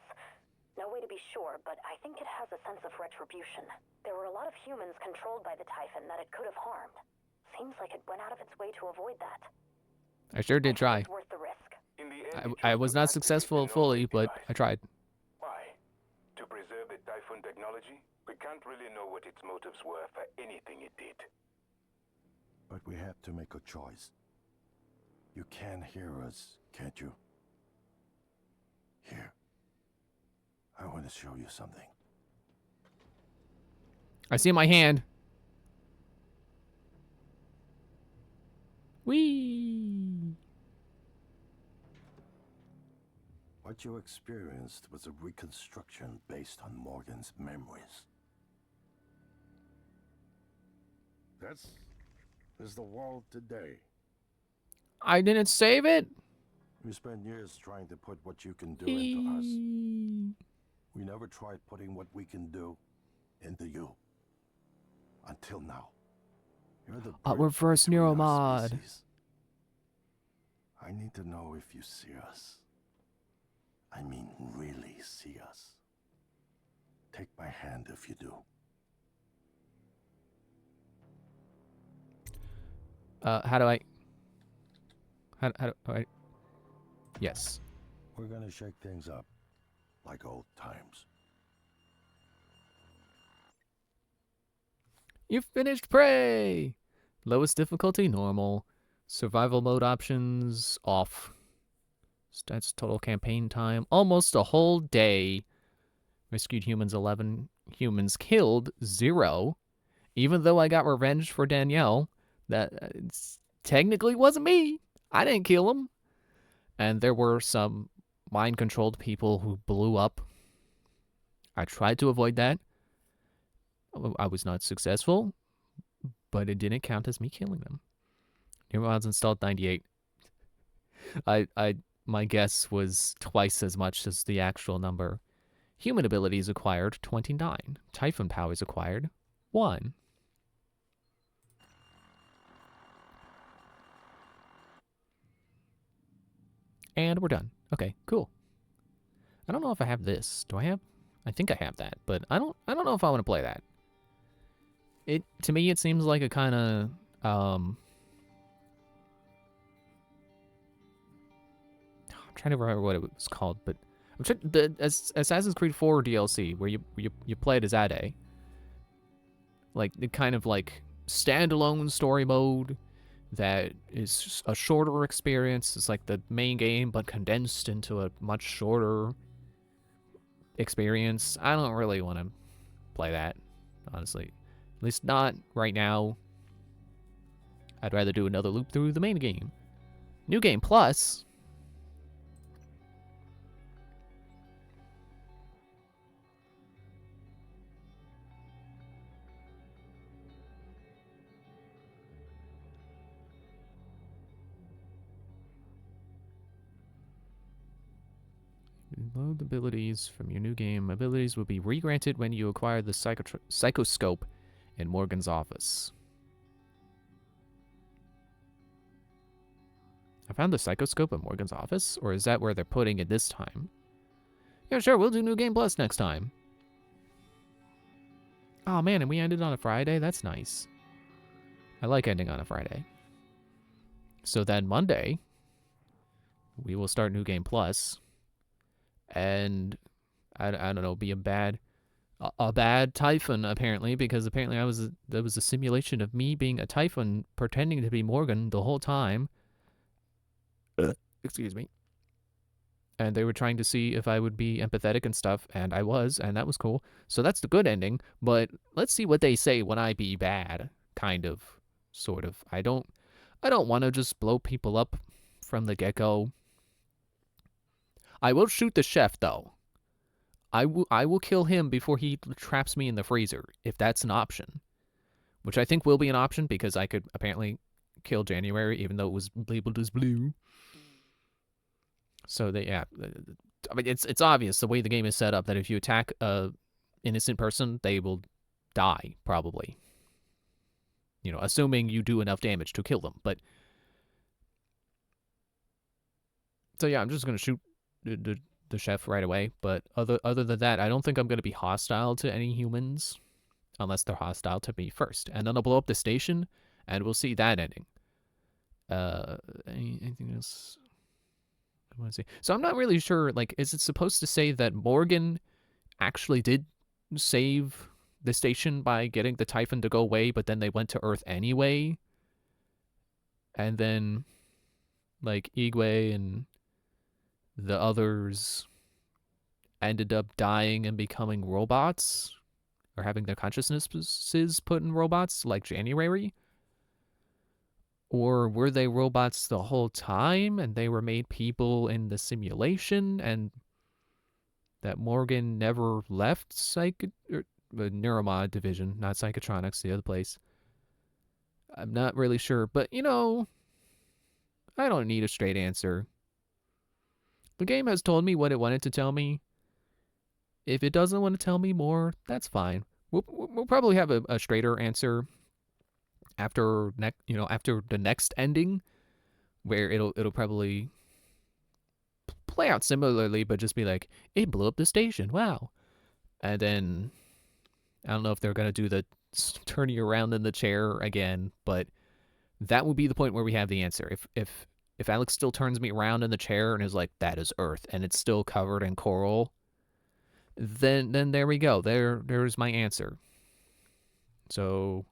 No way to be sure, but I think it has a sense of retribution. There were a lot of humans controlled by the Typhon that it could have harmed. Seems like it went out of its way to avoid that. I sure did try. It's worth the risk. In the end, I was not successful fully, but I tried. Why? To preserve the Typhon technology? We can't really know what its motives were for anything it did. But we have to make a choice. You can hear us, can't you? Here. I want to show you something. I see my hand. Whee! What you experienced was a reconstruction based on Morgan's memories. This is the world today. I didn't save it? We spent years trying to put what you can do into us. We never tried putting what we can do into you. Until now. You're the A bridge reverse between our neuromod. species. I need to know if you see us. I mean, really see us. Take my hand if you do. How do I... How do I... Yes. We're gonna shake things up. Like old times. You finished Prey! Lowest difficulty, normal. Survival mode options, off. Stats total campaign time, almost a whole day. Rescued humans, 11. Humans killed, 0. Even though I got revenge for Danielle, that technically wasn't me. I didn't kill him. And there were some mind-controlled people who blew up. I tried to avoid that. I was not successful, but it didn't count as me killing them. Neurons installed 98. My guess was twice as much as the actual number. Human abilities acquired, 29. Typhon powers acquired, 1. And we're done. Okay, cool. I don't know if I have this. Do I have? I think I have that, but I don't know if I want to play that. To me it seems like a kind of I'm trying to remember what it was called, but I'm trying the Assassin's Creed 4 DLC where you play it as Ade. Like the kind of like standalone story mode that is a shorter experience. It's like the main game, but condensed into a much shorter experience. I don't really want to play that, honestly. At least not right now. I'd rather do another loop through the main game. New Game Plus. Load abilities from your new game. Abilities will be re-granted when you acquire the Psychoscope in Morgan's office. I found the Psychoscope in Morgan's office? Or is that where they're putting it this time? Yeah, sure, we'll do New Game Plus next time. Oh man, and we ended on a Friday? That's nice. I like ending on a Friday. So then Monday, we will start New Game Plus. And I don't know, be a bad Typhon apparently, because apparently there was a simulation of me being a Typhon pretending to be Morgan the whole time. Excuse me. And they were trying to see if I would be empathetic and stuff, and I was, and that was cool. So that's the good ending, but let's see what they say when I be bad, kind of, sort of. I don't want to just blow people up from the get-go. I will shoot the chef, though. I will kill him before he traps me in the freezer, if that's an option. Which I think will be an option, because I could apparently kill January, even though it was labeled as blue. So, yeah. I mean, it's obvious, the way the game is set up, that if you attack a innocent person, they will die, probably. You know, assuming you do enough damage to kill them. But so, yeah, I'm just going to shoot the chef right away, but other than that, I don't think I'm going to be hostile to any humans unless they're hostile to me first. And then I'll blow up the station, and we'll see that ending. Anything else I want to see? So I'm not really sure, like, is it supposed to say that Morgan actually did save the station by getting the Typhon to go away, but then they went to Earth anyway? And then, like, Igwe and the others ended up dying and becoming robots, or having their consciousnesses put in robots, like January? Or were they robots the whole time, and they were made people in the simulation, and that Morgan never left Neuromod division, not Psychotronics, the other place? I'm not really sure, but, you know, I don't need a straight answer. The game has told me what it wanted to tell me. If it doesn't want to tell me more, that's fine. We'll probably have a straighter answer after after the next ending, where it'll probably play out similarly, but just be like, it blew up the station, wow. And then I don't know if they're gonna do the turning around in the chair again, but that would be the point where we have the answer. If Alex still turns me around in the chair and is like, that is Earth, and it's still covered in coral, then there we go. There's my answer. So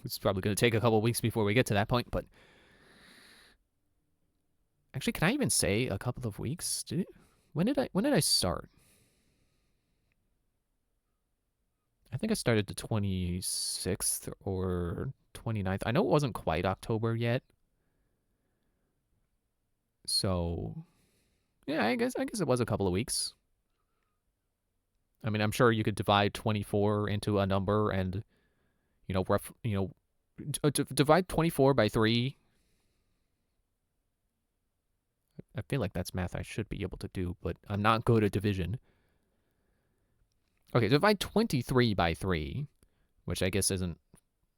it's probably going to take a couple weeks before we get to that point, but actually, can I even say a couple of weeks? When did I start? I think I started the 26th or 29th. I know it wasn't quite October yet. So, yeah, I guess it was a couple of weeks. I mean, I'm sure you could divide 24 into a number and, divide 24 by 3. I feel like that's math I should be able to do, but I'm not good at division. Okay, divide 23 by 3, which I guess isn't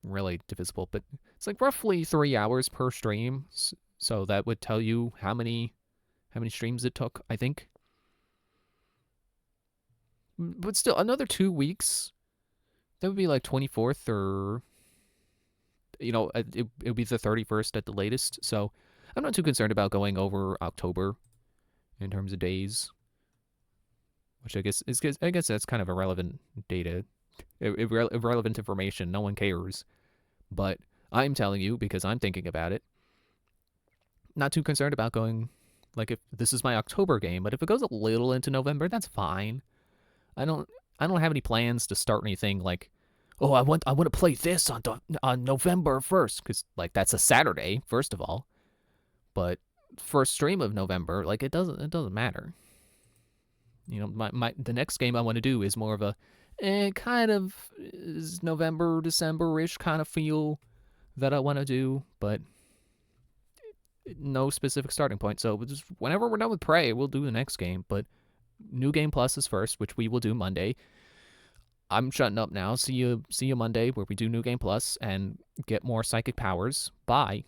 really divisible, but it's like roughly 3 hours per stream. So that would tell you how many streams it took, I think. But still, another 2 weeks. That would be like 24th, or it would be the 31st at the latest. So I'm not too concerned about going over October in terms of days, which I guess that's kind of irrelevant data, irrelevant information. No one cares. But I'm telling you because I'm thinking about it. Not too concerned about going, like, if this is my October game, but if it goes a little into November, that's fine. I don't have any plans to start anything like, oh, I want to play this on November 1st, because, like, that's a Saturday, first of all. But first stream of November, like, it doesn't matter. You know, the next game I want to do is more of a kind of is November, December-ish kind of feel that I want to do, but no specific starting point. So just whenever we're done with Prey, we'll do the next game. But New Game Plus is first, which we will do Monday. I'm shutting up now. See you Monday, where we do New Game Plus and get more psychic powers. Bye.